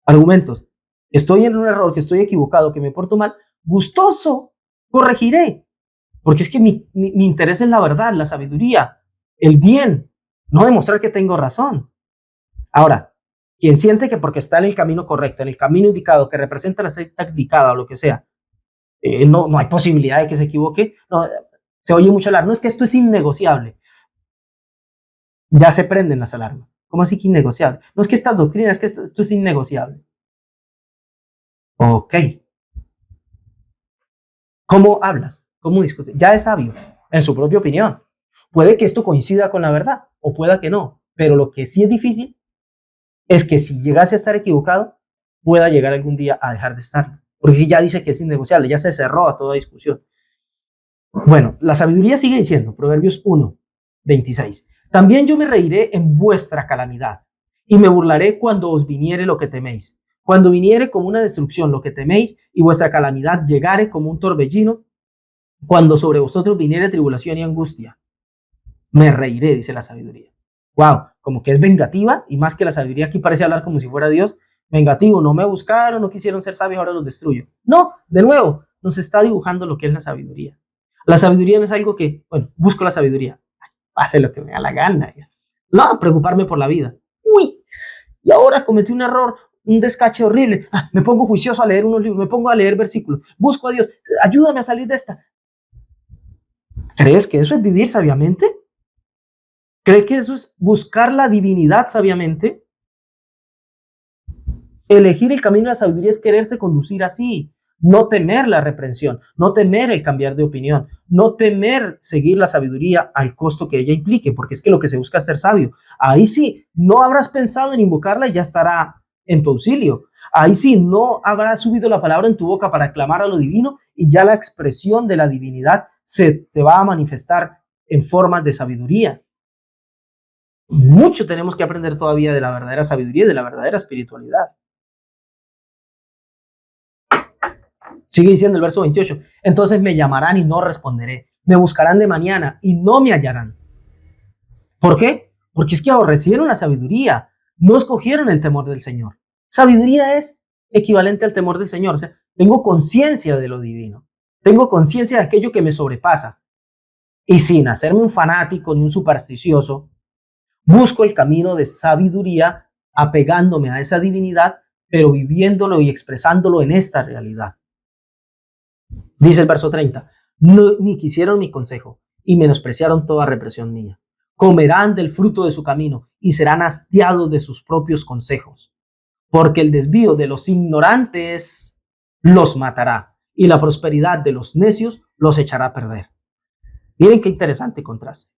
argumentos, que estoy en un error, que estoy equivocado, que me porto mal, gustoso, corregiré. Porque es que mi interés es la verdad, la sabiduría, el bien, no demostrar que tengo razón. Ahora, quien siente que porque está en el camino correcto, en el camino indicado, que representa la secta indicada o lo que sea, no hay posibilidad de que se equivoque, no, se oye mucho hablar, no es que esto es innegociable. Ya se prenden las alarmas. ¿Cómo así que innegociable? No es que esta doctrina, es que esto es innegociable. Ok. ¿Cómo hablas? ¿Cómo discutes? Ya es sabio, en su propia opinión. Puede que esto coincida con la verdad, o pueda que no, pero lo que sí es difícil es que si llegase a estar equivocado, pueda llegar algún día a dejar de estar. Porque ya dice que es innegociable, ya se cerró a toda discusión. Bueno, la sabiduría sigue diciendo, Proverbios 1, 26. También yo me reiré en vuestra calamidad y me burlaré cuando os viniere lo que teméis. Cuando viniere como una destrucción lo que teméis y vuestra calamidad llegare como un torbellino, cuando sobre vosotros viniere tribulación y angustia, me reiré, dice la sabiduría. Wow, como que es vengativa y más que la sabiduría aquí parece hablar como si fuera Dios. Vengativo, no me buscaron, no quisieron ser sabios, ahora los destruyo. No, de nuevo, nos está dibujando lo que es la sabiduría. La sabiduría no es algo que, bueno, busco la sabiduría, hace lo que me da la gana. No, preocuparme por la vida. Uy, y ahora cometí un error, un descache horrible. Me pongo juicioso a leer unos libros, me pongo a leer versículos, busco a Dios, ayúdame a salir de esta. ¿Crees que eso es vivir sabiamente? ¿Cree que eso es buscar la divinidad sabiamente? Elegir el camino de la sabiduría es quererse conducir así, no temer la reprensión, no temer el cambiar de opinión, no temer seguir la sabiduría al costo que ella implique, porque es que lo que se busca es ser sabio. Ahí sí, no habrás pensado en invocarla y ya estará en tu auxilio. Ahí sí, no habrá subido la palabra en tu boca para clamar a lo divino y ya la expresión de la divinidad se te va a manifestar en formas de sabiduría. Mucho tenemos que aprender todavía de la verdadera sabiduría y de la verdadera espiritualidad. Sigue diciendo el verso 28. Entonces me llamarán y no responderé. Me buscarán de mañana y no me hallarán. ¿Por qué? Porque es que aborrecieron la sabiduría. No escogieron el temor del Señor. Sabiduría es equivalente al temor del Señor. O sea, tengo conciencia de lo divino. Tengo conciencia de aquello que me sobrepasa. Y sin hacerme un fanático ni un supersticioso, busco el camino de sabiduría apegándome a esa divinidad, pero viviéndolo y expresándolo en esta realidad. Dice el verso 30, no, ni quisieron mi consejo y menospreciaron toda represión mía. Comerán del fruto de su camino y serán hastiados de sus propios consejos, porque el desvío de los ignorantes los matará y la prosperidad de los necios los echará a perder. Miren qué interesante contraste.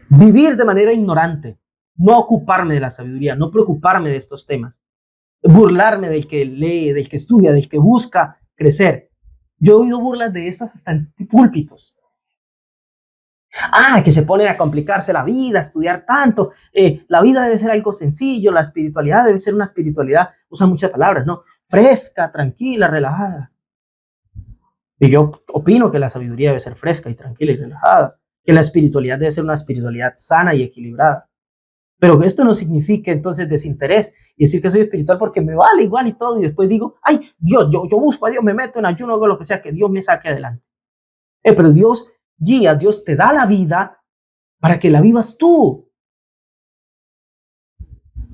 Vivir de manera ignorante, no ocuparme de la sabiduría, no preocuparme de estos temas, burlarme del que lee, del que estudia, del que busca crecer. Yo he oído burlas de estas hasta en púlpitos. Que se ponen a complicarse la vida, a estudiar tanto. La vida debe ser algo sencillo, la espiritualidad debe ser una espiritualidad, usan muchas palabras, ¿no? Fresca, tranquila, relajada. Y yo opino que la sabiduría debe ser fresca y tranquila y relajada, que la espiritualidad debe ser una espiritualidad sana y equilibrada. Pero esto no significa entonces desinterés y decir que soy espiritual porque me vale igual y todo, y después digo, ay, Dios, yo busco a Dios, me meto en ayuno, hago lo que sea, que Dios me saque adelante. Pero Dios guía, Dios te da la vida para que la vivas tú,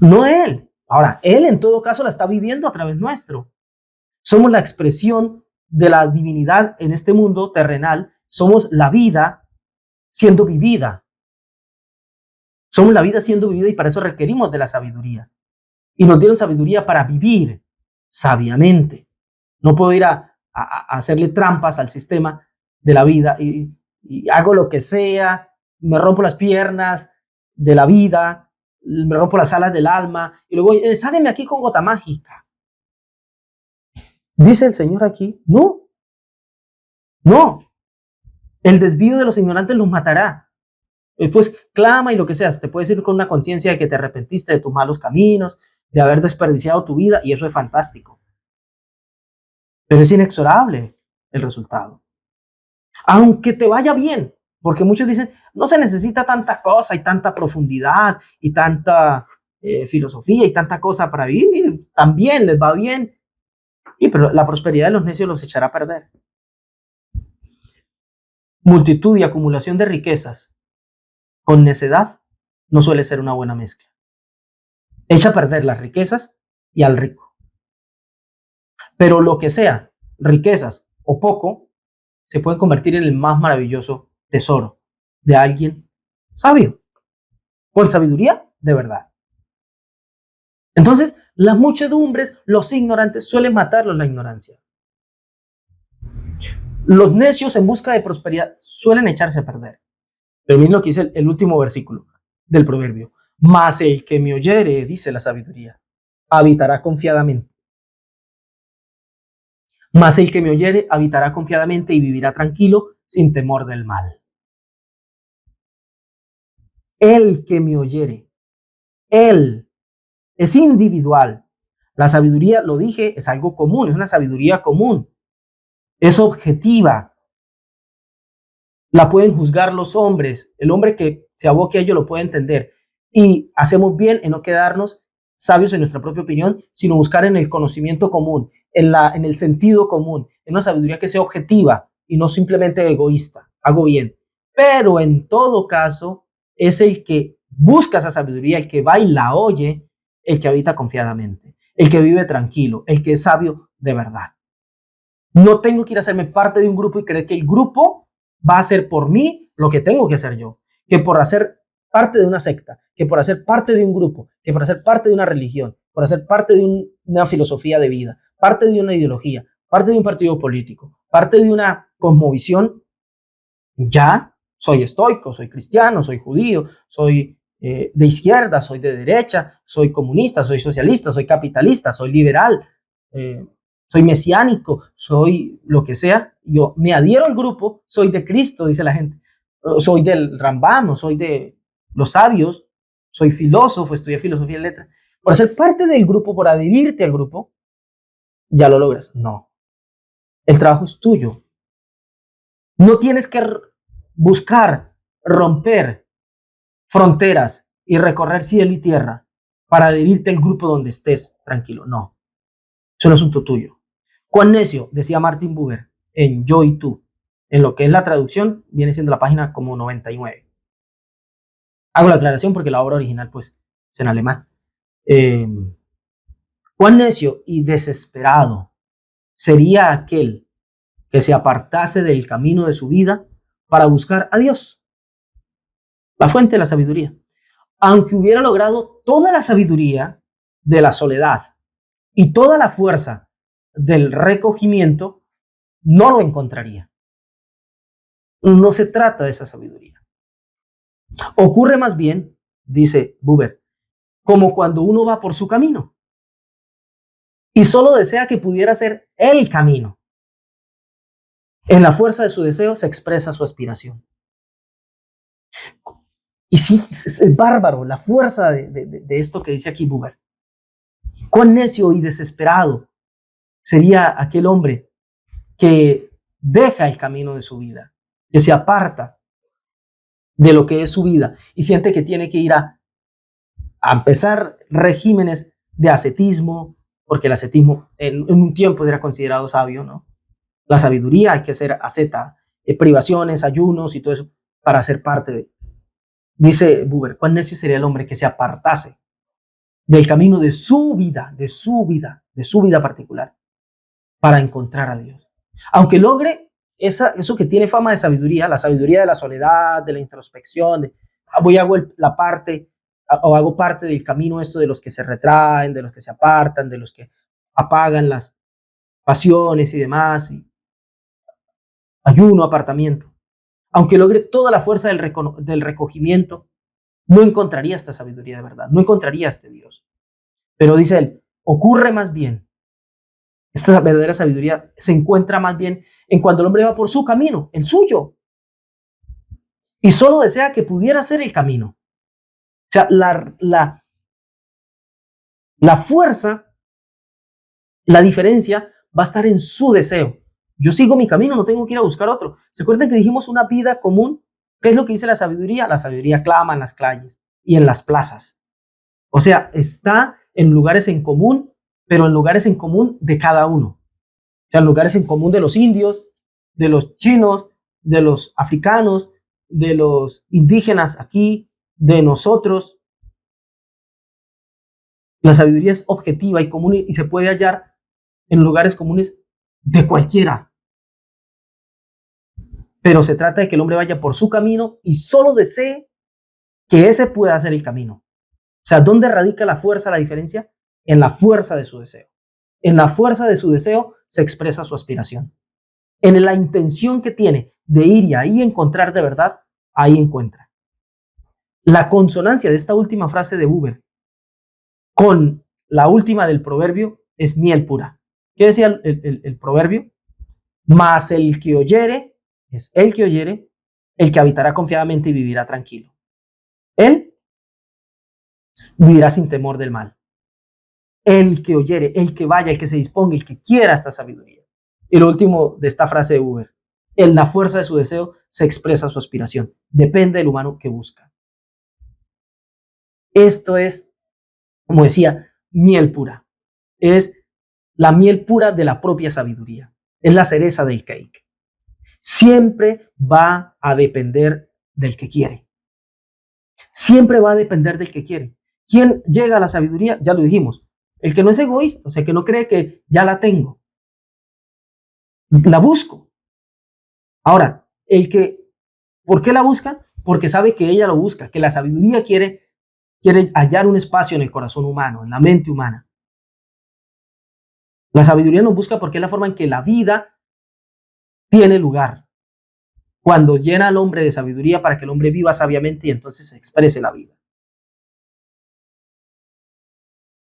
no Él. Ahora, Él en todo caso la está viviendo a través nuestro. Somos la expresión de la divinidad en este mundo terrenal, somos la vida siendo vivida. Somos la vida siendo vivida y para eso requerimos de la sabiduría. Y nos dieron sabiduría para vivir sabiamente. No puedo ir a hacerle trampas al sistema de la vida y hago lo que sea, me rompo las piernas de la vida, me rompo las alas del alma y luego, sáquenme aquí con gota mágica. Dice el Señor aquí, no. El desvío de los ignorantes los matará. Pues clama y lo que seas, te puedes ir con una conciencia de que te arrepentiste de tus malos caminos, de haber desperdiciado tu vida, y eso es fantástico. Pero es inexorable el resultado. Aunque te vaya bien, porque muchos dicen, no se necesita tanta cosa y tanta profundidad y tanta filosofía y tanta cosa para vivir. Miren, también les va bien, pero la prosperidad de los necios los echará a perder. Multitud y acumulación de riquezas con necedad no suele ser una buena mezcla. Echa a perder las riquezas y al rico. Pero lo que sea, riquezas o poco, se puede convertir en el más maravilloso tesoro de alguien sabio, con sabiduría de verdad. Entonces, las muchedumbres, los ignorantes, suelen matarlos la ignorancia. Los necios en busca de prosperidad suelen echarse a perder. Pero miren lo que dice el último versículo del proverbio. Mas el que me oyere, dice la sabiduría, habitará confiadamente. Mas el que me oyere habitará confiadamente y vivirá tranquilo sin temor del mal. El que me oyere, él es individual. La sabiduría, lo dije, es algo común, es una sabiduría común. Es objetiva. La pueden juzgar los hombres. El hombre que se aboque a ello lo puede entender. Y hacemos bien en no quedarnos sabios en nuestra propia opinión, sino buscar en el conocimiento común, en el sentido común, en una sabiduría que sea objetiva y no simplemente egoísta. Hago bien. Pero en todo caso, es el que busca esa sabiduría, el que va y la oye, el que habita confiadamente, el que vive tranquilo, el que es sabio de verdad. No tengo que ir a hacerme parte de un grupo y creer que el grupo va a hacer por mí lo que tengo que hacer yo, que por hacer parte de una secta, que por hacer parte de un grupo, que por hacer parte de una religión, por hacer parte de una filosofía de vida, parte de una ideología, parte de un partido político, parte de una cosmovisión, ya soy estoico, soy cristiano, soy judío, soy de izquierda, soy de derecha, soy comunista, soy socialista, soy capitalista, soy liberal, soy mesiánico, soy lo que sea. Yo me adhiero al grupo, soy de Cristo, dice la gente, soy del Rambam, soy de los sabios, soy filósofo, estudié filosofía y letras. Por ser parte del grupo, por adherirte al grupo, ya lo logras. No, el trabajo es tuyo. No tienes que buscar romper fronteras y recorrer cielo y tierra para adherirte al grupo donde estés tranquilo. No, es un asunto tuyo. ¿Cuán necio? Decía Martin Buber en Yo y Tú. En lo que es la traducción, viene siendo la página como 99. Hago la aclaración porque la obra original pues es en alemán. ¿Cuán necio y desesperado sería aquel que se apartase del camino de su vida para buscar a Dios, la fuente de la sabiduría? Aunque hubiera logrado toda la sabiduría de la soledad y toda la fuerza del recogimiento, no lo encontraría. No se trata de esa sabiduría. Ocurre más bien dice Buber, como cuando uno va por su camino y solo desea que pudiera ser el camino. En la fuerza de su deseo se expresa su aspiración. Y sí, es bárbaro la fuerza de esto que dice aquí Buber. Cuán necio y desesperado sería aquel hombre que deja el camino de su vida, que se aparta de lo que es su vida y siente que tiene que ir a empezar regímenes de ascetismo, porque el ascetismo en un tiempo era considerado sabio, ¿no? La sabiduría hay que ser asceta, privaciones, ayunos y todo eso para ser parte de. Dice Buber, cuán necio sería el hombre que se apartase del camino de su vida, de su vida particular, para encontrar a Dios. Aunque logre eso que tiene fama de sabiduría, la sabiduría de la soledad, de la introspección, hago parte del camino esto de los que se retraen, de los que se apartan, de los que apagan las pasiones y demás, y ayuno, apartamiento. Aunque logre toda la fuerza del recogimiento, no encontraría esta sabiduría de verdad, no encontraría este Dios. Pero dice él, ocurre más bien, esta verdadera sabiduría se encuentra más bien en cuando el hombre va por su camino, el suyo, y solo desea que pudiera ser el camino. O sea, la fuerza, la diferencia va a estar en su deseo. Yo sigo mi camino, no tengo que ir a buscar otro. ¿Se acuerdan que dijimos una vida común? ¿Qué es lo que dice la sabiduría? La sabiduría clama en las calles y en las plazas. O sea, está en lugares en común, pero en lugares en común de cada uno. O sea, en lugares en común de los indios, de los chinos, de los africanos, de los indígenas aquí, de nosotros. La sabiduría es objetiva y común y se puede hallar en lugares comunes de cualquiera. Pero se trata de que el hombre vaya por su camino y solo desee que ese pueda ser el camino. O sea, ¿dónde radica la fuerza, la diferencia? En la fuerza de su deseo. En la fuerza de su deseo se expresa su aspiración. En la intención que tiene de ir y ahí encontrar de verdad, ahí encuentra. La consonancia de esta última frase de Buber con la última del proverbio es miel pura. ¿Qué decía el proverbio? Mas el que oyere, es el que oyere, el que habitará confiadamente y vivirá tranquilo. Él vivirá sin temor del mal. El que oyere, el que vaya, el que se disponga, el que quiera esta sabiduría. Y lo último de esta frase de Buber, en la fuerza de su deseo se expresa su aspiración. Depende del humano que busca. Esto es, como decía, miel pura. Es la miel pura de la propia sabiduría. Es la cereza del cake. Siempre va a depender del que quiere. Siempre va a depender del que quiere. ¿Quién llega a la sabiduría? Ya lo dijimos. El que no es egoísta, o sea, que no cree que ya la tengo. La busco. Ahora, ¿por qué la busca? Porque sabe que ella lo busca, que la sabiduría quiere hallar un espacio en el corazón humano, en la mente humana. La sabiduría nos busca porque es la forma en que la vida tiene lugar. Cuando llena al hombre de sabiduría para que el hombre viva sabiamente y entonces se exprese la vida.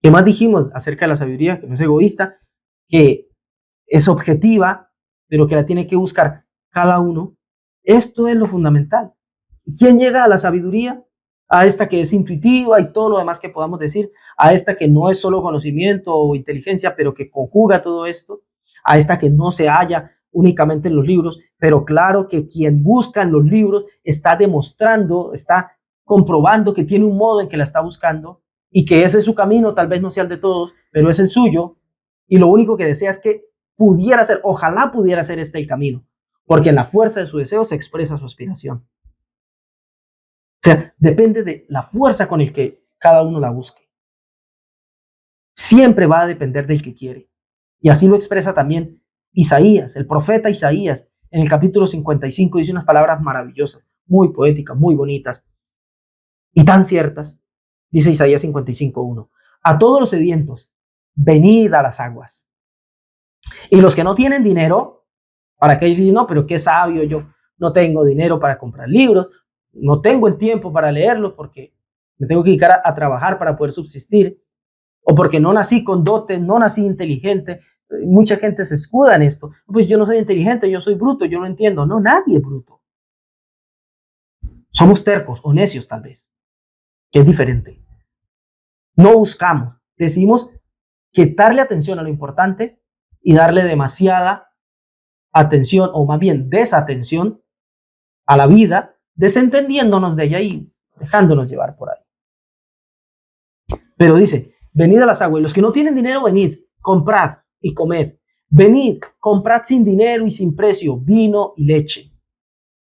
¿Qué más dijimos acerca de la sabiduría? Que no es egoísta, que es objetiva, pero que la tiene que buscar cada uno. Esto es lo fundamental. ¿Y quién llega a la sabiduría? A esta que es intuitiva y todo lo demás que podamos decir, a esta que no es solo conocimiento o inteligencia, pero que conjuga todo esto, a esta que no se halla únicamente en los libros, pero claro que quien busca en los libros está demostrando, está comprobando que tiene un modo en que la está buscando y que ese es su camino, tal vez no sea el de todos, pero es el suyo, y lo único que desea es que pudiera ser, ojalá pudiera ser este el camino, porque en la fuerza de su deseo se expresa su aspiración. O sea, depende de la fuerza con el que cada uno la busque. Siempre va a depender del que quiere. Y así lo expresa también Isaías, el profeta Isaías, en el capítulo 55 dice unas palabras maravillosas, muy poéticas, muy bonitas y tan ciertas. Dice Isaías 55:1. A todos los sedientos, venid a las aguas. Y los que no tienen dinero, para que ellos dicen, no, pero qué sabio, yo no tengo dinero para comprar libros, no tengo el tiempo para leerlos porque me tengo que dedicar a trabajar para poder subsistir, o porque no nací con dote, no nací inteligente. Mucha gente se escuda en esto. Pues yo no soy inteligente, yo soy bruto, yo no entiendo. No, nadie es bruto. Somos tercos o necios tal vez, que es diferente. No buscamos, decidimos quitarle atención a lo importante y darle demasiada atención, o más bien desatención, a la vida, desentendiéndonos de ella y dejándonos llevar por ahí. Pero dice, venid a las aguas, los que no tienen dinero, venid, comprad y comed. Venid, comprad sin dinero y sin precio vino y leche.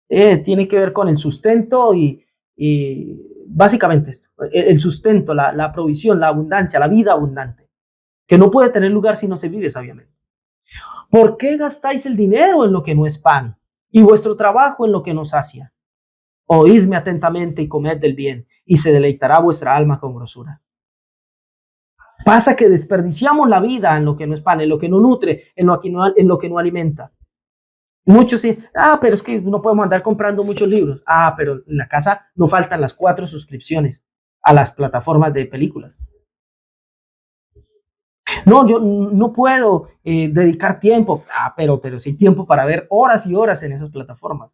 Tiene que ver con el sustento y básicamente esto, el sustento, la provisión, la abundancia, la vida abundante, que no puede tener lugar si no se vive sabiamente. ¿Por qué gastáis el dinero en lo que no es pan y vuestro trabajo en lo que no sacia? Oídme atentamente y comed del bien, y se deleitará vuestra alma con grosura. Pasa que desperdiciamos la vida en lo que no es pan, en lo que no nutre, en lo que no alimenta. Muchos sí, pero es que no podemos andar comprando muchos libros. Pero en la casa no faltan las 4 suscripciones a las plataformas de películas. No, yo no puedo dedicar tiempo. Pero sí tiempo para ver horas y horas en esas plataformas.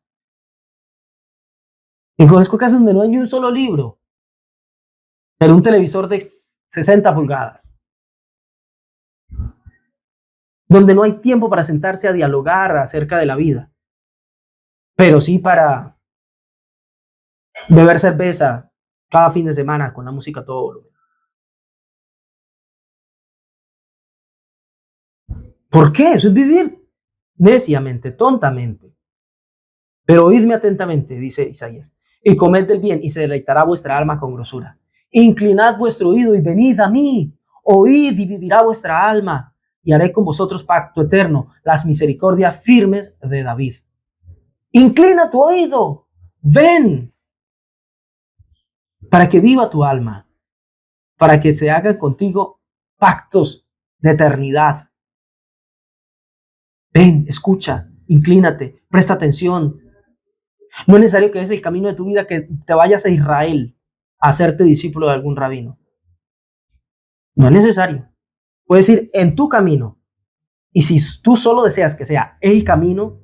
Y conozco casos donde no hay ni un solo libro, pero un televisor de 60 pulgadas, donde no hay tiempo para sentarse a dialogar acerca de la vida, pero sí para beber cerveza cada fin de semana con la música a todo volumen. ¿Por qué? Eso es vivir neciamente, tontamente. Pero oídme atentamente, dice Isaías, y comed del bien, y se deleitará vuestra alma con grosura. Inclinad vuestro oído y venid a mí. Oíd y vivirá vuestra alma, y haré con vosotros pacto eterno, las misericordias firmes de David. Inclina tu oído, ven, para que viva tu alma, para que se hagan contigo pactos de eternidad. Ven, escucha, inclínate, presta atención. No es necesario que es el camino de tu vida, que te vayas a Israel a hacerte discípulo de algún rabino. No es necesario. Puedes ir en tu camino. Y si tú solo deseas que sea el camino,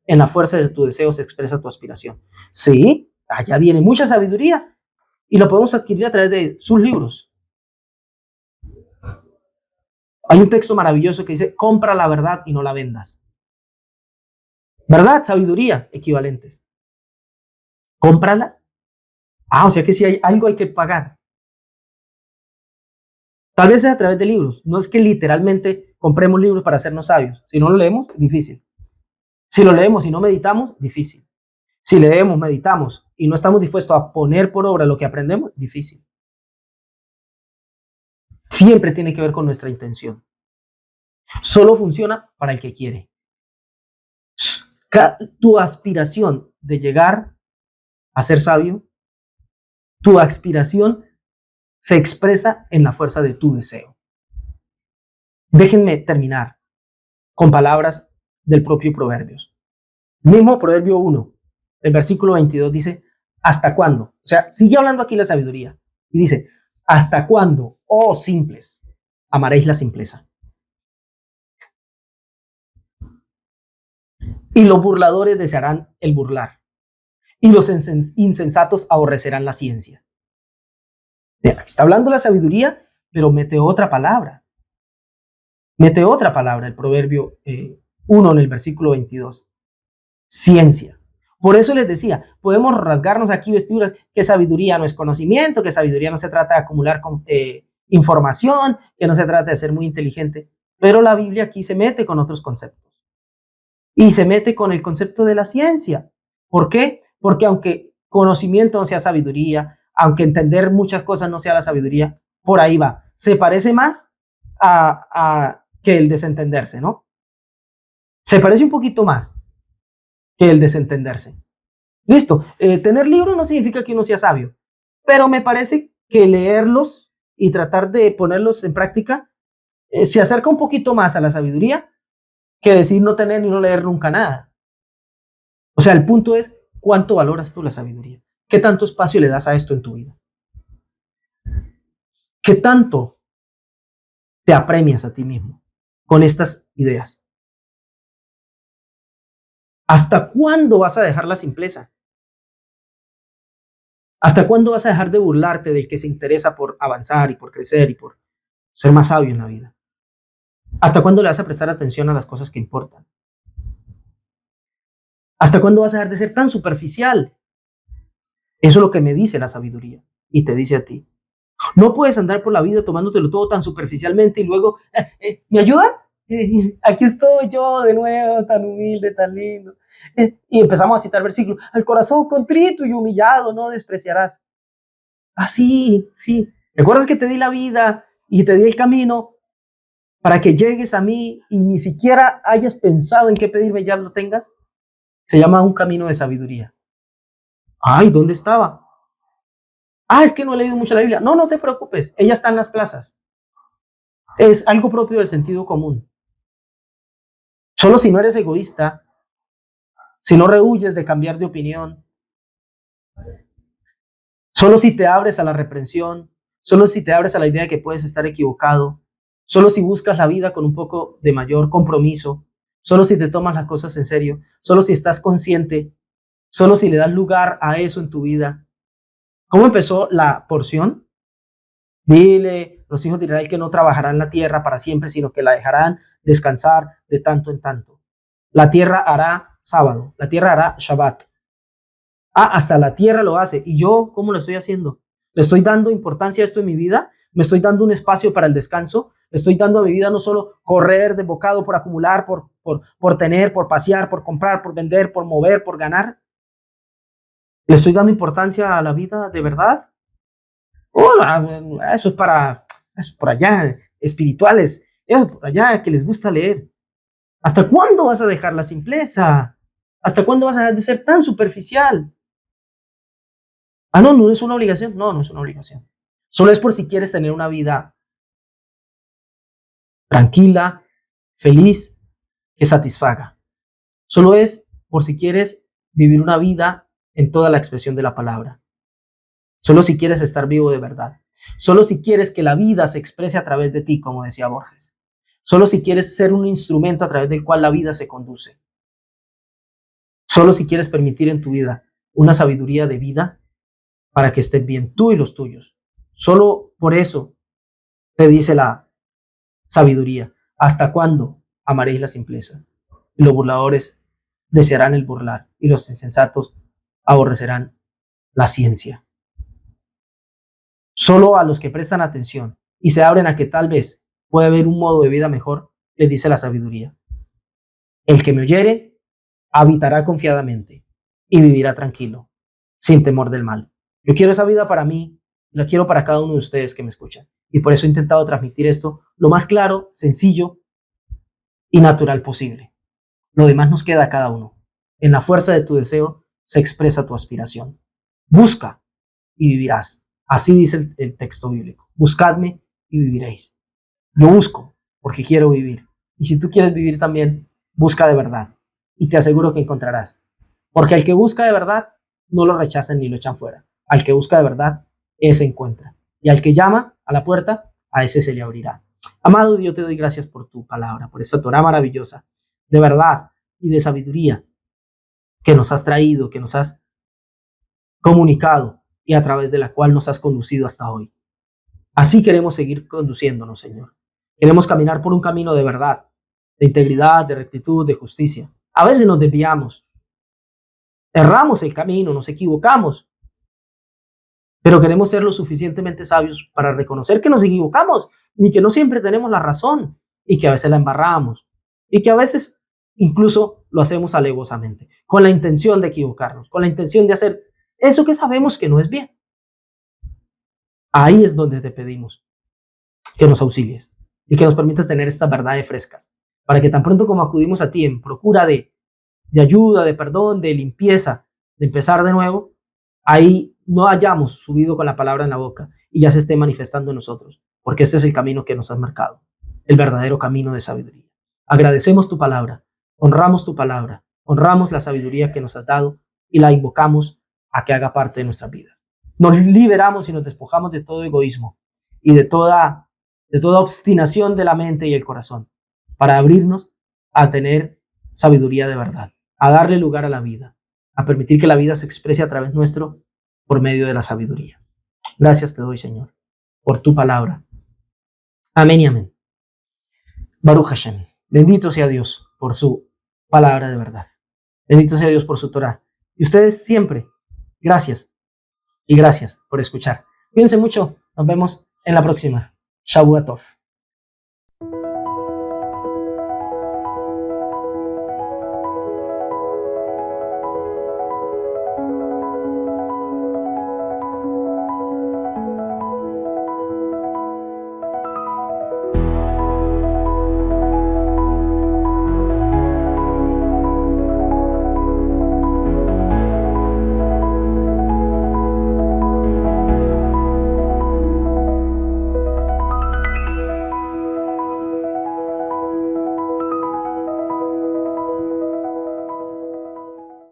en la fuerza de tu deseo se expresa tu aspiración. Sí, allá viene mucha sabiduría y lo podemos adquirir a través de sus libros. Hay un texto maravilloso que dice, compra la verdad y no la vendas. ¿Verdad? Sabiduría, equivalentes. Cómprala. O sea que si hay algo hay que pagar. Tal vez sea a través de libros. No es que literalmente compremos libros para hacernos sabios. Si no lo leemos, difícil. Si lo leemos y no meditamos, difícil. Si leemos, meditamos y no estamos dispuestos a poner por obra lo que aprendemos, difícil. Siempre tiene que ver con nuestra intención. Solo funciona para el que quiere. Tu aspiración de llegar a ser sabio, tu aspiración se expresa en la fuerza de tu deseo. Déjenme terminar con palabras del propio Proverbios. Mismo Proverbio 1, el versículo 22 dice, ¿hasta cuándo? O sea, sigue hablando aquí la sabiduría. Y dice, ¿hasta cuándo, oh simples, amaréis la simpleza? Y los burladores desearán el burlar. Y los insensatos aborrecerán la ciencia. Está hablando la sabiduría, pero mete otra palabra. Mete otra palabra, el Proverbio 1 en el versículo 22. Ciencia. Por eso les decía, podemos rasgarnos aquí vestiduras, que sabiduría no es conocimiento, que sabiduría no se trata de acumular información, que no se trata de ser muy inteligente, pero la Biblia aquí se mete con otros conceptos. Y se mete con el concepto de la ciencia. ¿Por qué? Porque aunque conocimiento no sea sabiduría, aunque entender muchas cosas no sea la sabiduría, por ahí va. Se parece más a que el desentenderse, ¿no? Se parece un poquito más que el desentenderse. Listo. Tener libros no significa que uno sea sabio, pero me parece que leerlos y tratar de ponerlos en práctica se acerca un poquito más a la sabiduría que decir no tener ni no leer nunca nada. O sea, el punto es, ¿cuánto valoras tú la sabiduría? ¿Qué tanto espacio le das a esto en tu vida? ¿Qué tanto te apremias a ti mismo con estas ideas? ¿Hasta cuándo vas a dejar la simpleza? ¿Hasta cuándo vas a dejar de burlarte del que se interesa por avanzar y por crecer y por ser más sabio en la vida? ¿Hasta cuándo le vas a prestar atención a las cosas que importan? ¿Hasta cuándo vas a dejar de ser tan superficial? Eso es lo que me dice la sabiduría y te dice a ti. No puedes andar por la vida tomándotelo todo tan superficialmente y luego, ¿me ayudan? Aquí estoy yo de nuevo, tan humilde, tan lindo. Y empezamos a citar versículos. Al corazón contrito y humillado no despreciarás. Así, sí. ¿Recuerdas que te di la vida y te di el camino para que llegues a mí y ni siquiera hayas pensado en qué pedirme, ya lo tengas? Se llama un camino de sabiduría. Ay, ¿dónde estaba? Es que no he leído mucho la Biblia. No, no te preocupes. Ella está en las plazas. Es algo propio del sentido común. Solo si no eres egoísta, si no rehuyes de cambiar de opinión, solo si te abres a la reprensión, solo si te abres a la idea de que puedes estar equivocado, solo si buscas la vida con un poco de mayor compromiso, solo si te tomas las cosas en serio, solo si estás consciente, solo si le das lugar a eso en tu vida. ¿Cómo empezó la porción? Dile los hijos de Israel que no trabajarán la tierra para siempre, sino que la dejarán descansar de tanto en tanto. La tierra hará sábado, la tierra hará Shabbat. Hasta la tierra lo hace. ¿Y yo cómo lo estoy haciendo? ¿Le estoy dando importancia a esto en mi vida? ¿Me estoy dando un espacio para el descanso? ¿Le estoy dando a mi vida no solo correr de bocado por acumular, por tener, por pasear, por comprar, por vender, por mover, por ganar? ¿Le estoy dando importancia a la vida de verdad? Eso es eso por allá, espirituales, eso por allá que les gusta leer. ¿Hasta cuándo vas a dejar la simpleza? ¿Hasta cuándo vas a dejar de ser tan superficial? No, no es una obligación. No, no es una obligación. Solo es por si quieres tener una vida tranquila, feliz, que satisfaga. Solo es por si quieres vivir una vida en toda la expresión de la palabra. Solo si quieres estar vivo de verdad. Solo si quieres que la vida se exprese a través de ti, como decía Borges. Solo si quieres ser un instrumento a través del cual la vida se conduce. Solo si quieres permitir en tu vida una sabiduría de vida para que estén bien tú y los tuyos. Solo por eso te dice la sabiduría. ¿Hasta cuándo amaréis la simpleza? Y los burladores desearán el burlar y los insensatos aborrecerán la ciencia. Solo a los que prestan atención y se abren a que tal vez pueda haber un modo de vida mejor, les dice la sabiduría. El que me oyere habitará confiadamente y vivirá tranquilo, sin temor del mal. Yo quiero esa vida para mí, la quiero para cada uno de ustedes que me escuchan. Y por eso he intentado transmitir esto lo más claro, sencillo y natural posible. Lo demás nos queda a cada uno. En la fuerza de tu deseo se expresa tu aspiración. Busca y vivirás. Así dice el texto bíblico. Buscadme y viviréis. Yo busco porque quiero vivir. Y si tú quieres vivir también, busca de verdad. Y te aseguro que encontrarás. Porque al que busca de verdad, no lo rechazan ni lo echan fuera. Al que busca de verdad, ese encuentra. Y al que llama a la puerta, a ese se le abrirá. Amado, yo te doy gracias por tu palabra, por esta Torá maravillosa, de verdad y de sabiduría que nos has traído, que nos has comunicado y a través de la cual nos has conducido hasta hoy. Así queremos seguir conduciéndonos, Señor. Queremos caminar por un camino de verdad, de integridad, de rectitud, de justicia. A veces nos desviamos, erramos el camino, nos equivocamos, pero queremos ser lo suficientemente sabios para reconocer que nos equivocamos y que no siempre tenemos la razón y que a veces la embarramos y que a veces incluso lo hacemos alevosamente, con la intención de equivocarnos, con la intención de hacer eso que sabemos que no es bien. Ahí es donde te pedimos que nos auxilies y que nos permitas tener estas verdades frescas, para que tan pronto como acudimos a ti en procura de ayuda, de perdón, de limpieza, de empezar de nuevo, ahí no hayamos subido con la palabra en la boca y ya se esté manifestando en nosotros, porque este es el camino que nos has marcado, el verdadero camino de sabiduría. Agradecemos tu palabra, honramos tu palabra, honramos la sabiduría que nos has dado y la invocamos a que haga parte de nuestras vidas. Nos liberamos y nos despojamos de todo egoísmo y de toda obstinación de la mente y el corazón, para abrirnos a tener sabiduría de verdad, a darle lugar a la vida, a permitir que la vida se exprese a través nuestro por medio de la sabiduría. Gracias te doy, Señor, por tu palabra. Amén y amén. Baruch Hashem. Bendito sea Dios por su palabra de verdad. Bendito sea Dios por su Torah. Y ustedes siempre, gracias y gracias por escuchar. Cuídense mucho. Nos vemos en la próxima. Shavua Tov.